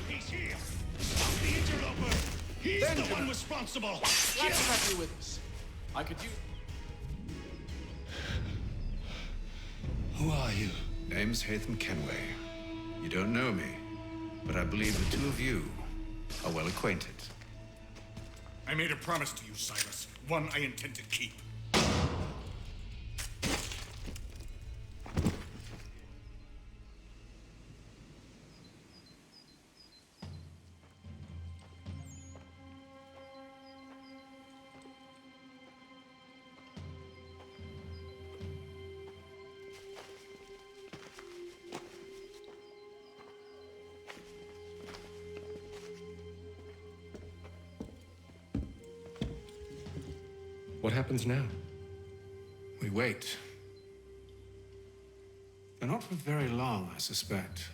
Speaker 12: he's here! Stop the interloper! He's the one responsible!
Speaker 8: Let's have you with us. I could use...
Speaker 3: Who are you? Name's Hatham Kenway. You don't know me, but I believe the two of you are well acquainted.
Speaker 11: I made a promise to you, Silas. One I intend to keep.
Speaker 8: What happens now?
Speaker 3: We wait. But not for very long, I suspect.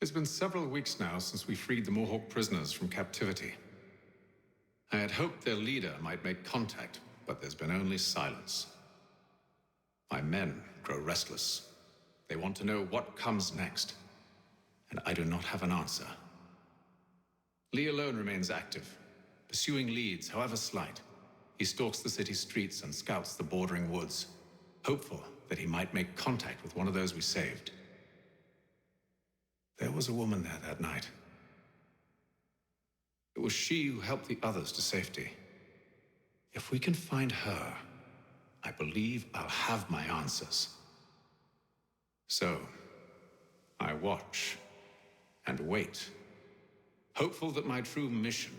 Speaker 8: It's been several weeks now since we freed the Mohawk prisoners from captivity. I had hoped their leader might make contact, but there's been only silence. My men grow restless. They want to know what comes next, and I do not have an answer. Lee alone remains active, pursuing leads, however slight. He stalks the city streets and scouts the bordering woods, hopeful that he might make contact with one of those we saved. There was a woman there that night. It was she who helped the others to safety. If we can find her, I believe I'll have my answers. So, I watch and wait, hopeful that my true mission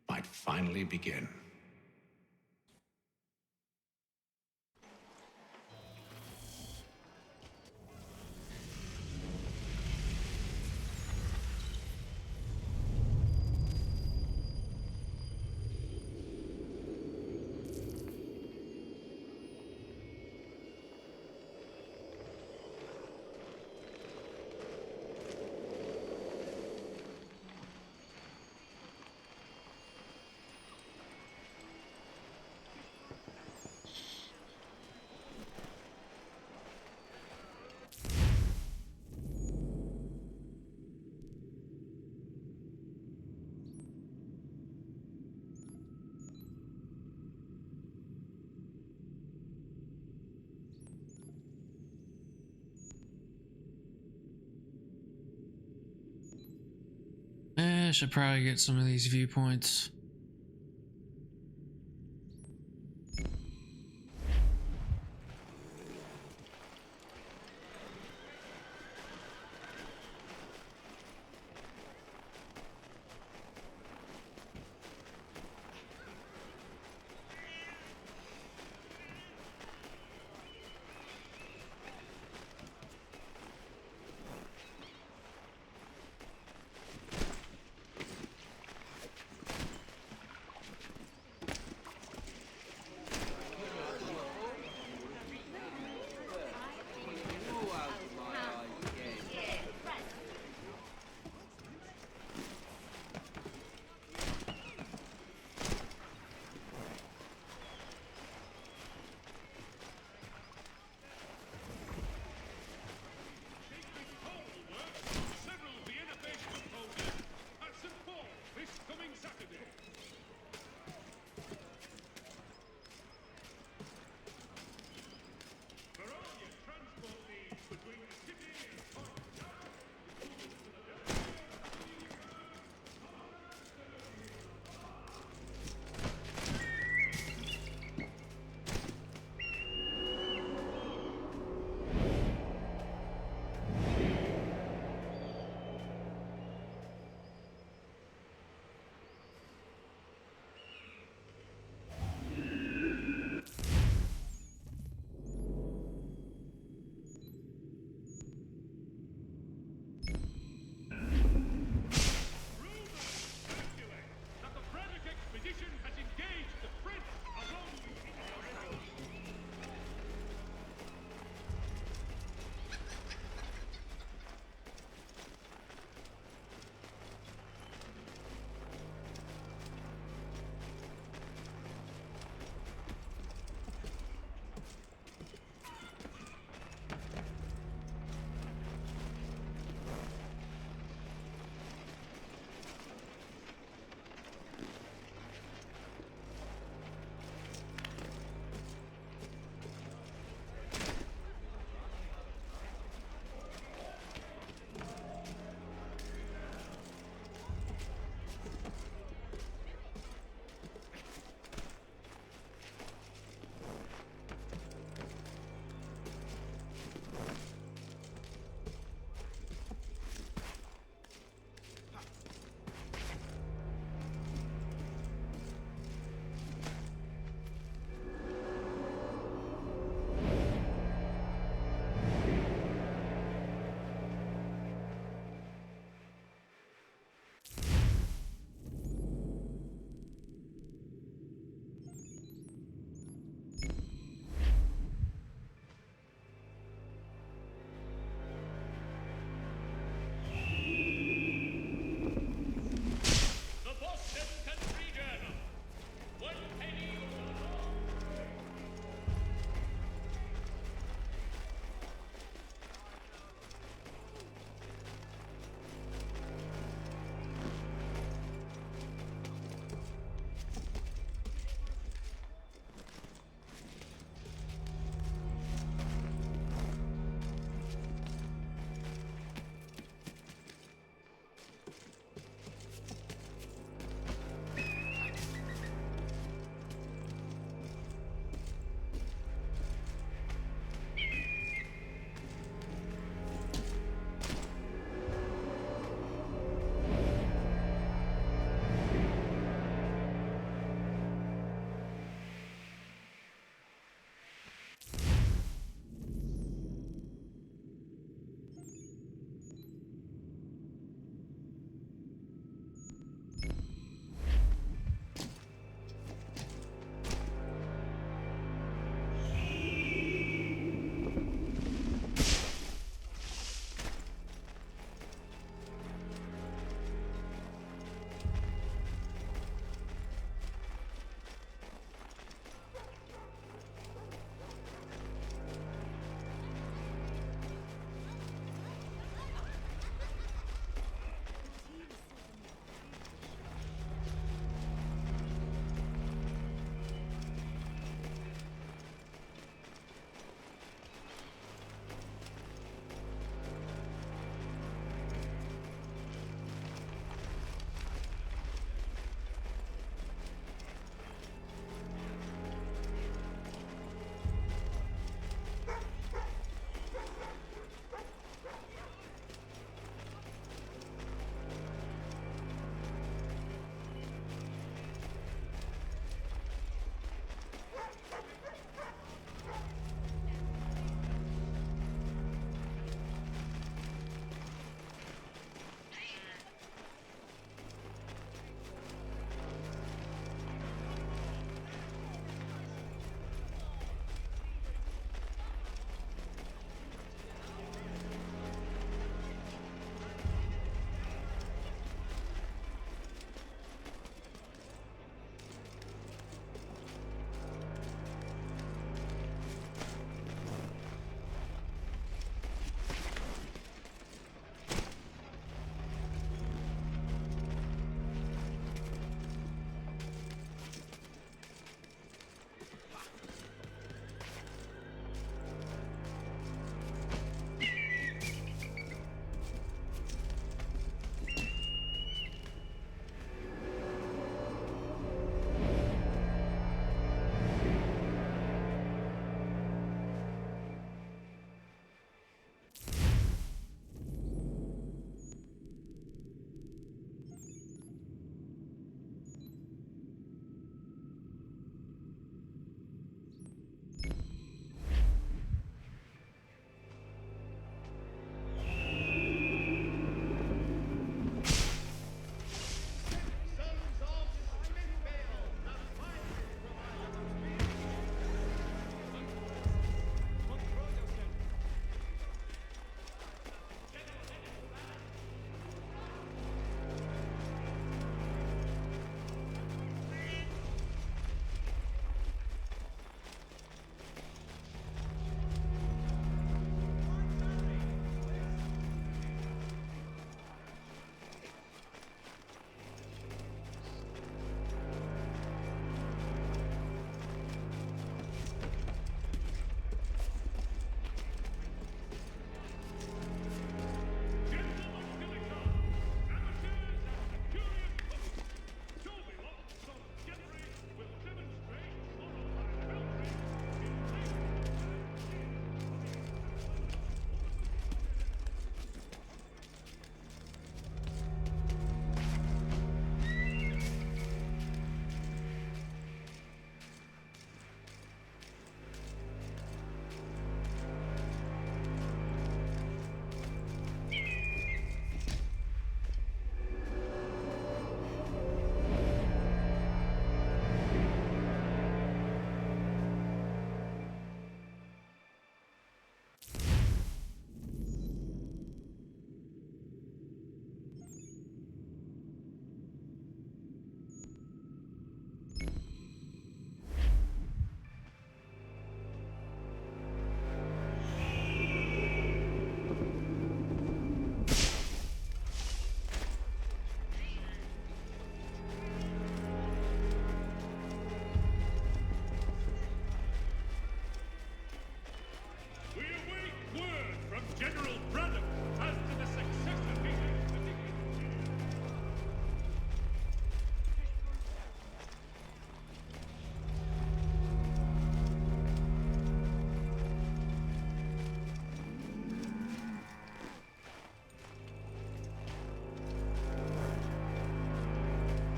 Speaker 8: might finally begin.
Speaker 2: I should probably get some of these viewpoints.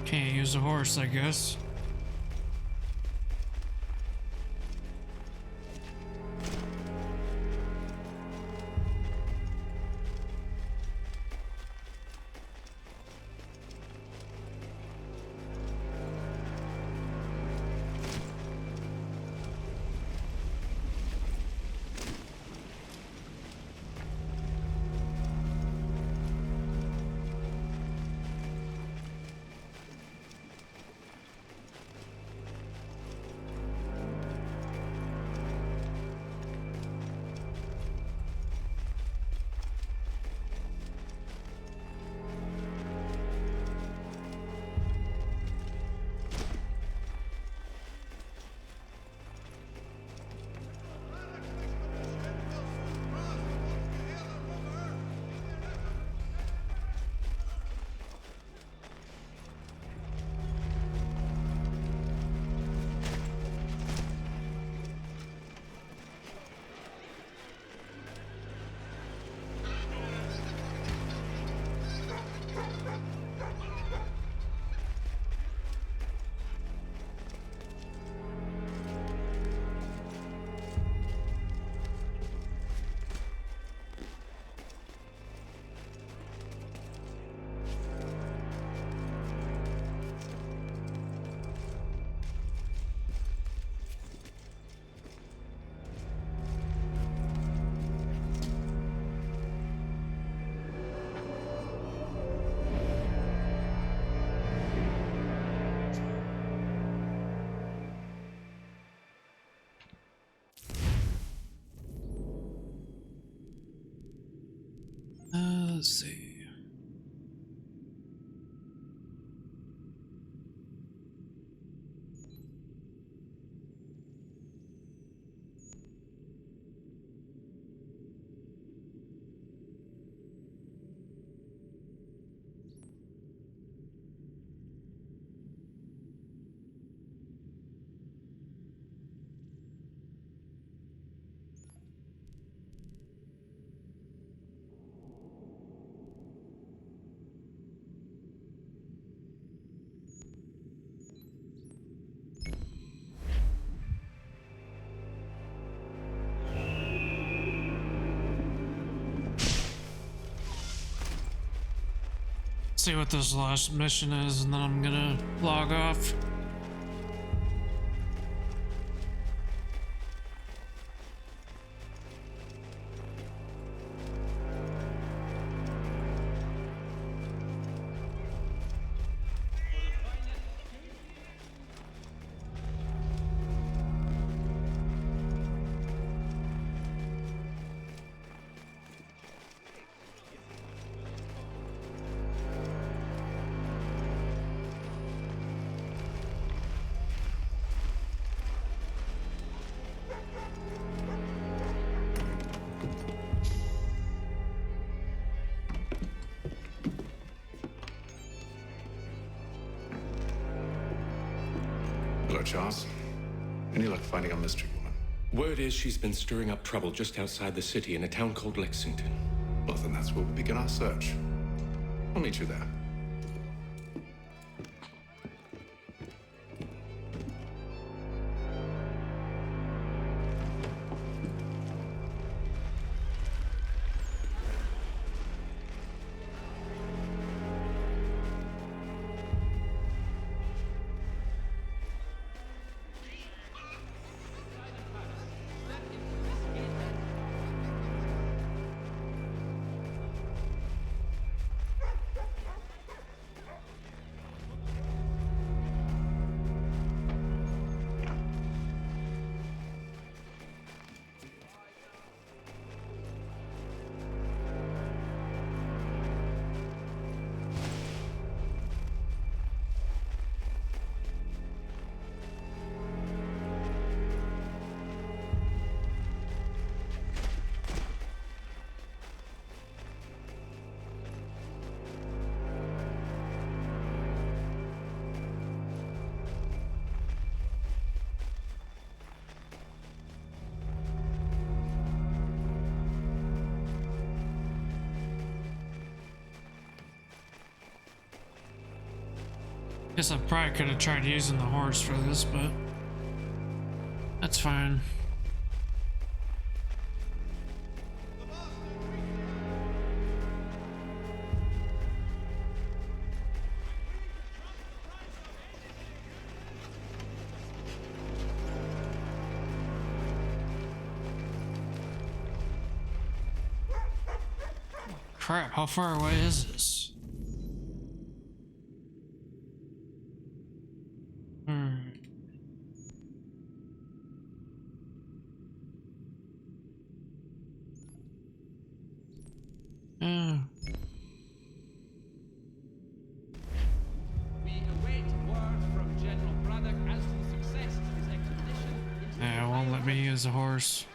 Speaker 2: Can't use a horse, I guess. Let's see. See what this last mission is, and then I'm gonna log off.
Speaker 8: Hello, Charles. Any luck finding a mystery woman?
Speaker 15: Word is she's been stirring up trouble just outside the city in a town called Lexington.
Speaker 8: Well, then that's where we begin our search. I'll meet you there.
Speaker 2: Guess I probably could have tried using the horse for this, but that's fine. Crap, how far away is this?
Speaker 17: We await word from General Braddock as to the success of his expedition into the
Speaker 2: Yeah, it won't let me use a horse.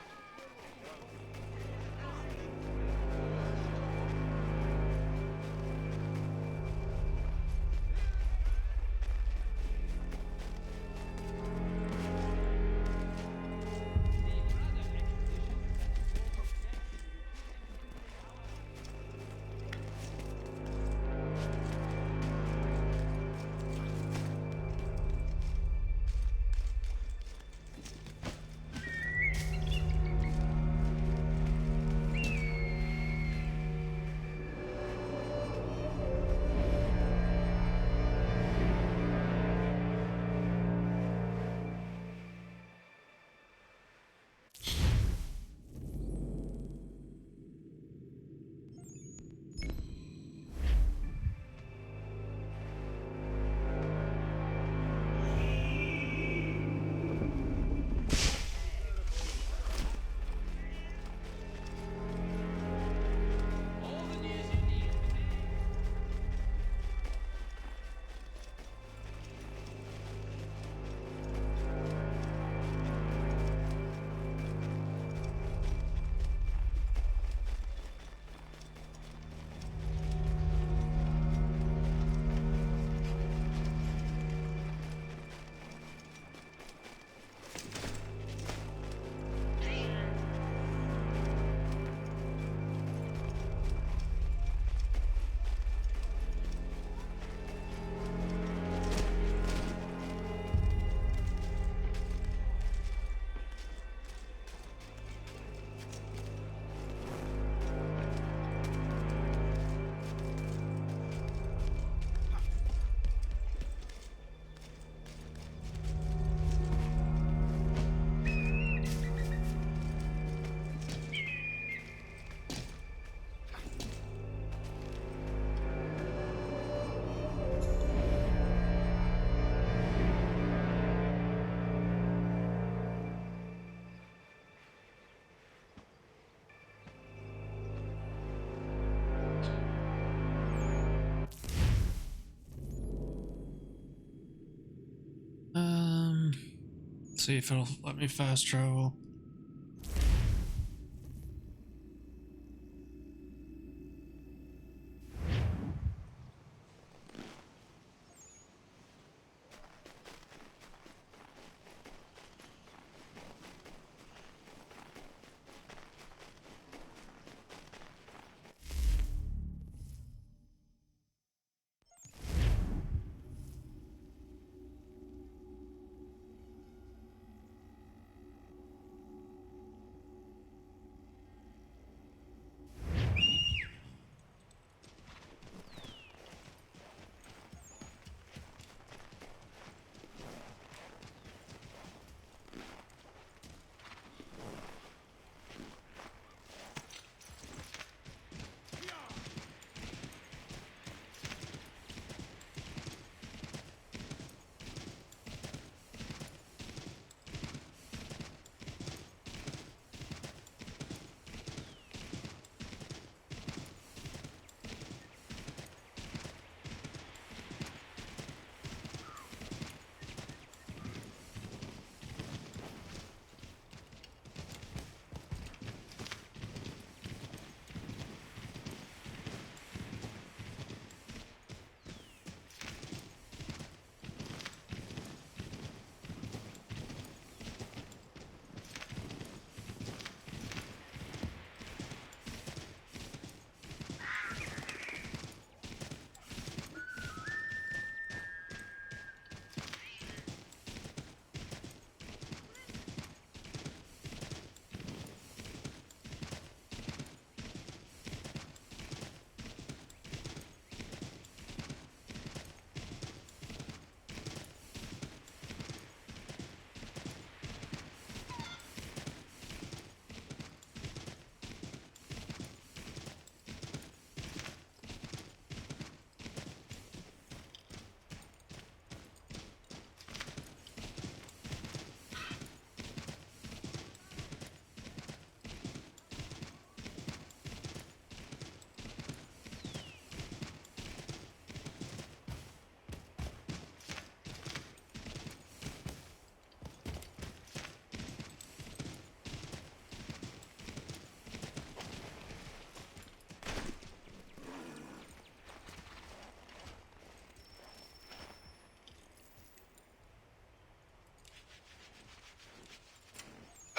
Speaker 2: See if it'll let me fast travel.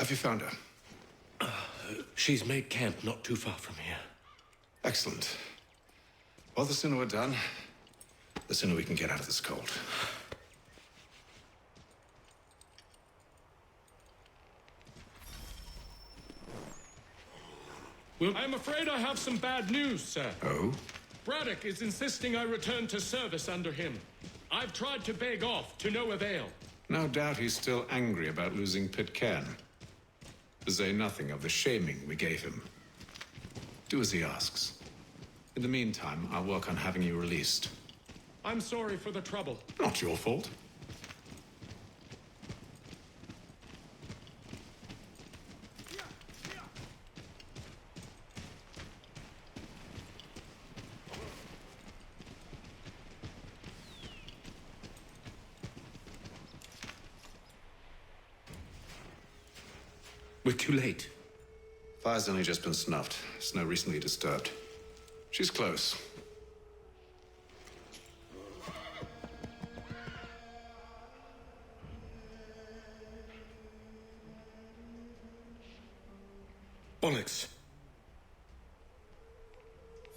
Speaker 8: Have you found her?
Speaker 15: She's made camp not too far from here.
Speaker 8: Excellent. Well, the sooner we're done, the sooner we can get out of this cold.
Speaker 16: Well, I'm afraid I have some bad news, sir.
Speaker 8: Oh?
Speaker 16: Braddock is insisting I return to service under him. I've tried to beg off, to no avail.
Speaker 8: No doubt he's still angry about losing Pitcairn. To say nothing of the shaming we gave him. Do as he asks. In the meantime, I'll work on having you released.
Speaker 16: I'm sorry for the trouble.
Speaker 8: Not your fault.
Speaker 15: We're too late.
Speaker 8: Fire's only just been snuffed. Snow recently disturbed. She's close.
Speaker 15: Bollocks.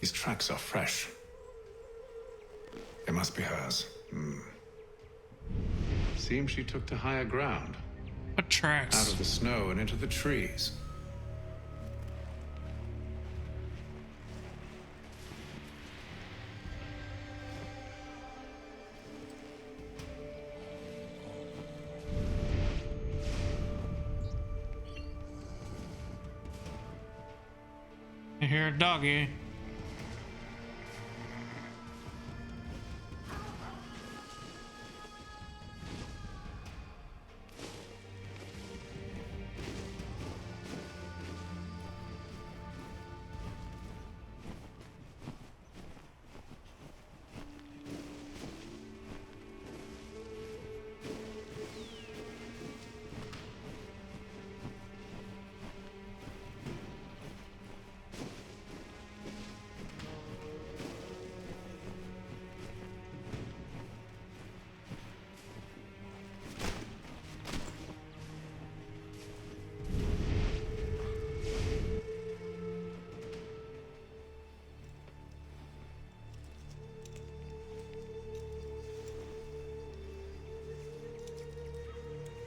Speaker 8: These tracks are fresh. They must be hers. Seems she took to higher ground.
Speaker 2: What tracks?
Speaker 8: Out of the snow and into the trees.
Speaker 2: I hear a doggy.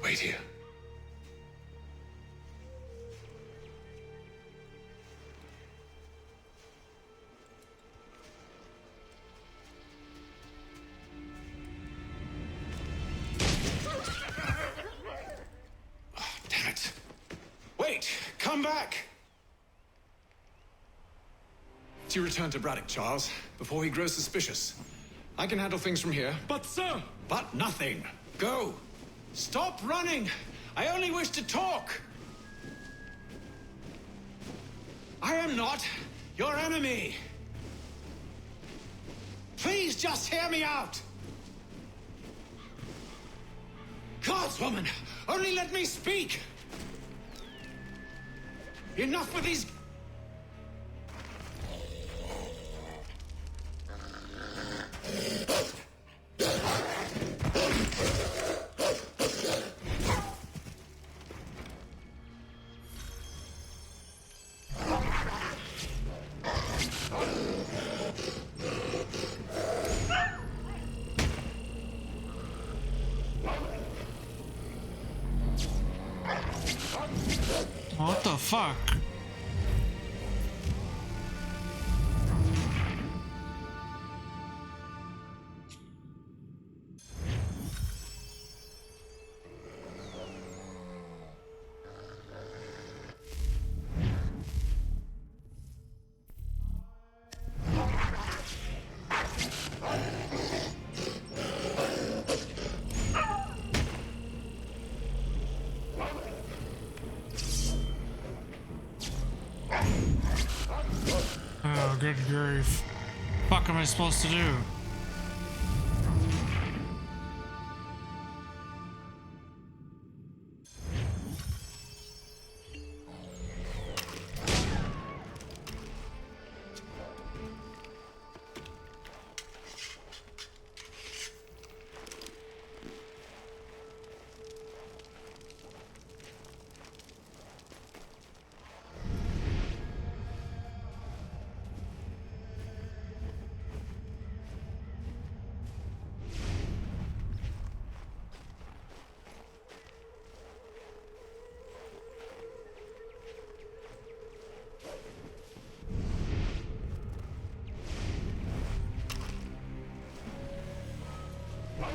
Speaker 8: Wait here. Oh, damn it. Wait! Come back! You return to Braddock, Charles, before he grows suspicious. I can handle things from here.
Speaker 16: But, sir!
Speaker 8: But nothing. Go! Stop running! I only wish to talk! I am not your enemy! Please just hear me out! Godswoman, only let me speak! Enough with these...
Speaker 2: What the fuck? Oh, good grief. Fuck am I supposed to do?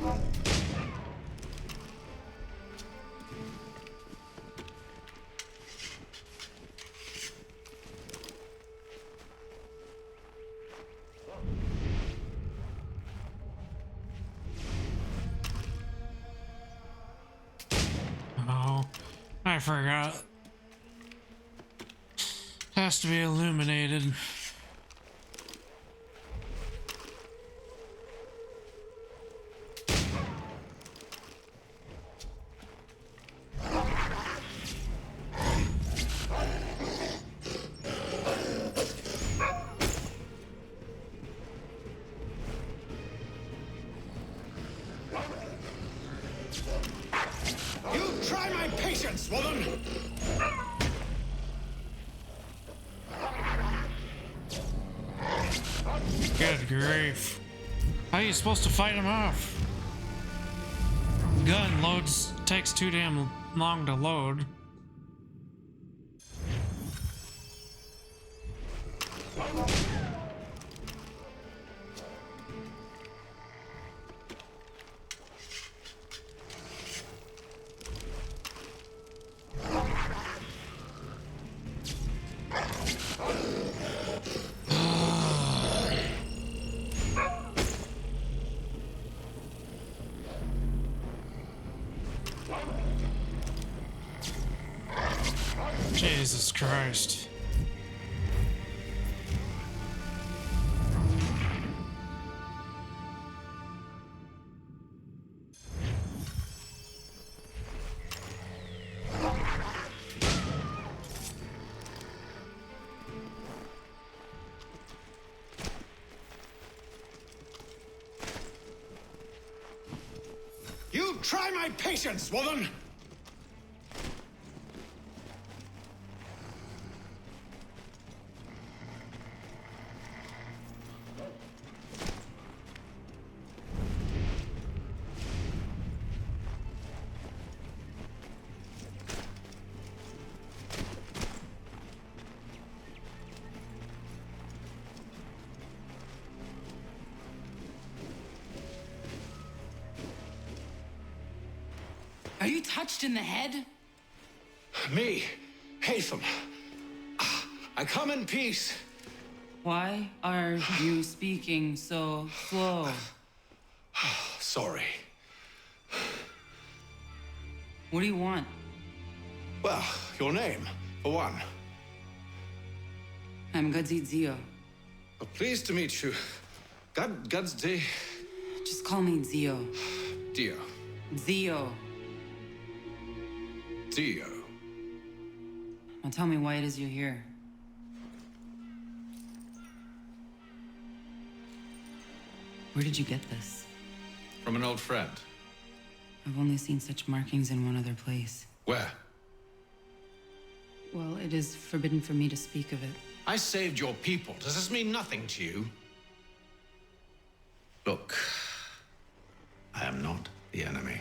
Speaker 2: Oh, I forgot. Has to be illuminated.
Speaker 4: You try my patience, woman!
Speaker 2: Good grief. How are you supposed to fight him off? Gun loads takes too damn long to load. Jesus Christ.
Speaker 4: You try my patience, woman!
Speaker 13: Are you touched in the head?
Speaker 20: Me, Hatham. I come in peace.
Speaker 13: Why are you speaking so slow?
Speaker 20: Sorry.
Speaker 13: What do you want?
Speaker 20: Well, your name, for one.
Speaker 13: I'm Gadzit Zio.
Speaker 20: Well, pleased to meet you. Gadsdi.
Speaker 13: Just call me Zio.
Speaker 20: Dio.
Speaker 13: Zio.
Speaker 20: Dio.
Speaker 13: Now tell me why it is you're here. Where did you get this?
Speaker 8: From an old friend.
Speaker 13: I've only seen such markings in one other place.
Speaker 8: Where?
Speaker 13: Well, it is forbidden for me to speak of it.
Speaker 20: I saved your people. Does this mean nothing to you? Look, I am not the enemy.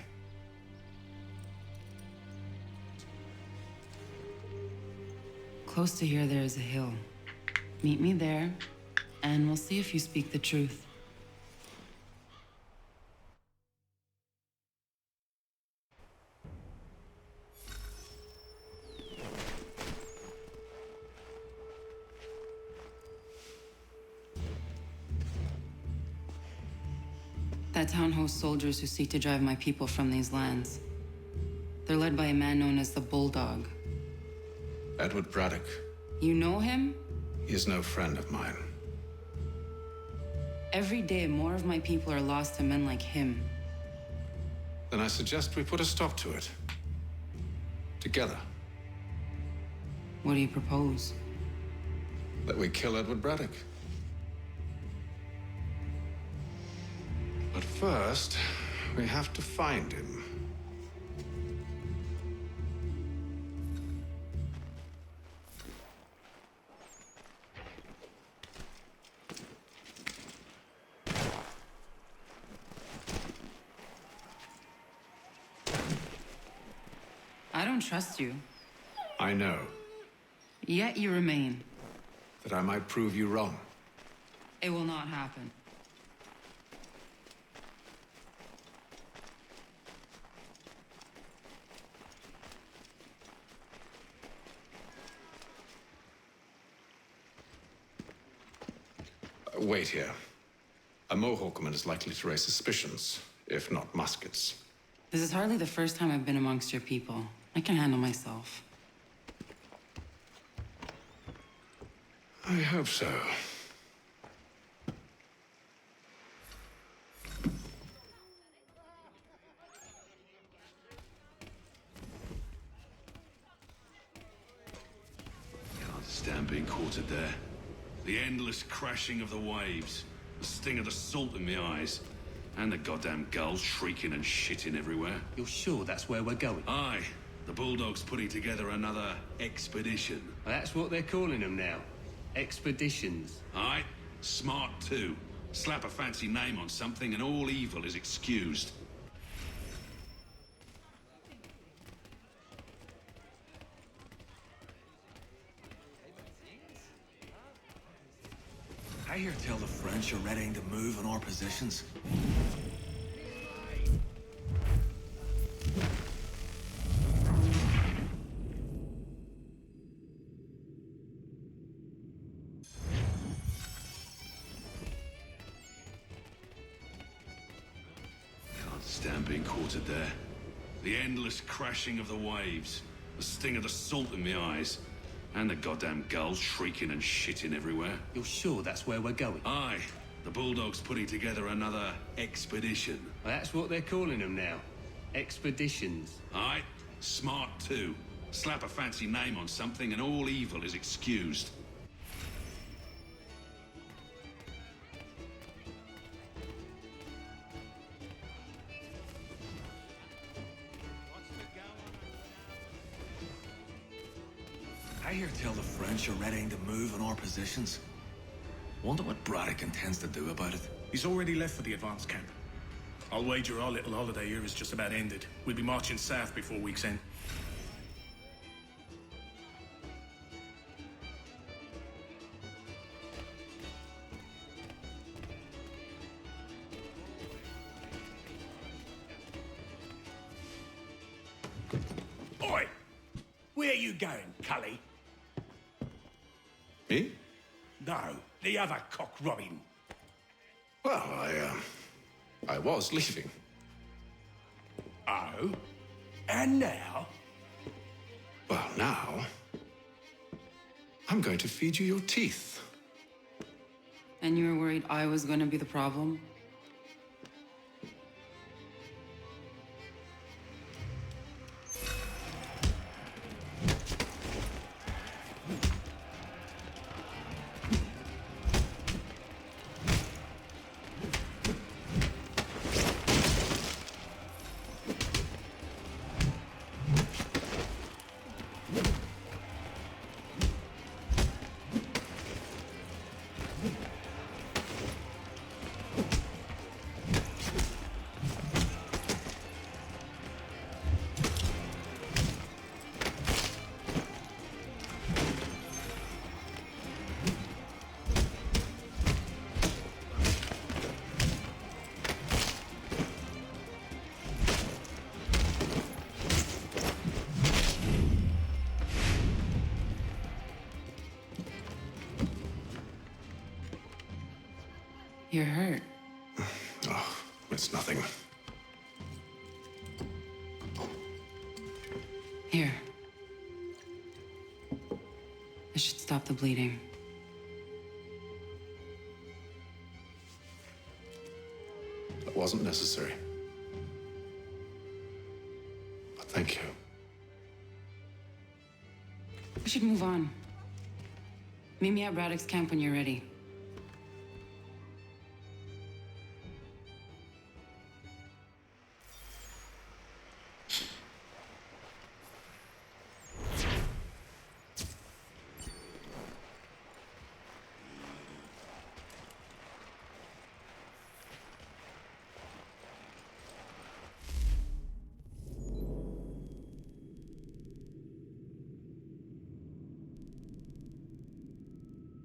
Speaker 13: Close to here, there is a hill. Meet me there, and we'll see if you speak the truth. That town hosts soldiers who seek to drive my people from these lands. They're led by a man known as the Bulldog.
Speaker 8: Edward Braddock.
Speaker 13: You know him?
Speaker 8: He is no friend of mine.
Speaker 13: Every day, more of my people are lost to men like him.
Speaker 8: Then I suggest we put a stop to it. Together.
Speaker 13: What do you propose?
Speaker 8: That we kill Edward Braddock. But first, we have to find him.
Speaker 13: I don't trust you.
Speaker 8: I know
Speaker 13: Yet you remain.
Speaker 8: that I might prove you wrong.
Speaker 13: It will not happen.
Speaker 8: Wait here. A Mohawkman is likely to raise suspicions, if not muskets.
Speaker 13: This is hardly the first time I've been amongst your people. I can handle myself.
Speaker 8: I hope so.
Speaker 21: Can't stand being quartered there. The endless crashing of the waves, the sting of the salt in my eyes, and the goddamn gulls shrieking and shitting everywhere.
Speaker 11: You're sure that's where we're going?
Speaker 21: Aye. The Bulldog's putting together another expedition.
Speaker 11: That's what they're calling them now. Expeditions.
Speaker 21: Aye. Smart too. Slap a fancy name on something and all evil is excused.
Speaker 6: I hear tell the French are readying to move on our positions.
Speaker 21: Can't stand being quartered there. The endless crashing of the waves, the sting of the salt in my eyes, and the goddamn gulls shrieking and shitting everywhere.
Speaker 11: You're sure that's where we're going?
Speaker 21: Aye. The Bulldog's putting together another expedition.
Speaker 11: That's what they're calling them now. Expeditions.
Speaker 21: Aye. Smart too. Slap a fancy name on something and all evil is excused.
Speaker 6: I hear tell the French are readying to move on our positions. Wonder what Braddock intends to do about it.
Speaker 22: He's already left for the advance camp. I'll wager our little holiday here is just about ended. We'll be marching south before week's end.
Speaker 11: Oi! Where you going, Cully?
Speaker 8: Me?
Speaker 11: No, the other cock Robin.
Speaker 8: Well, I was leaving.
Speaker 11: Oh? And now?
Speaker 8: Well, now... I'm going to feed you your teeth.
Speaker 13: And you were worried I was going to be the problem? You're hurt.
Speaker 8: Oh, it's nothing.
Speaker 13: Here. This should stop the bleeding.
Speaker 8: It wasn't necessary. But thank you.
Speaker 13: We should move on. Meet me at Braddock's camp when you're ready.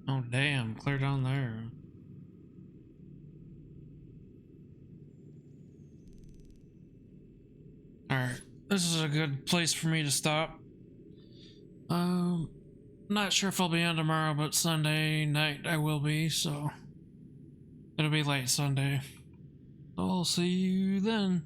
Speaker 2: Oh damn, clear down there. Alright, this is a good place for me to stop. Not sure if I'll be on tomorrow, but Sunday night I will be, so It'll be late Sunday. I'll see you then.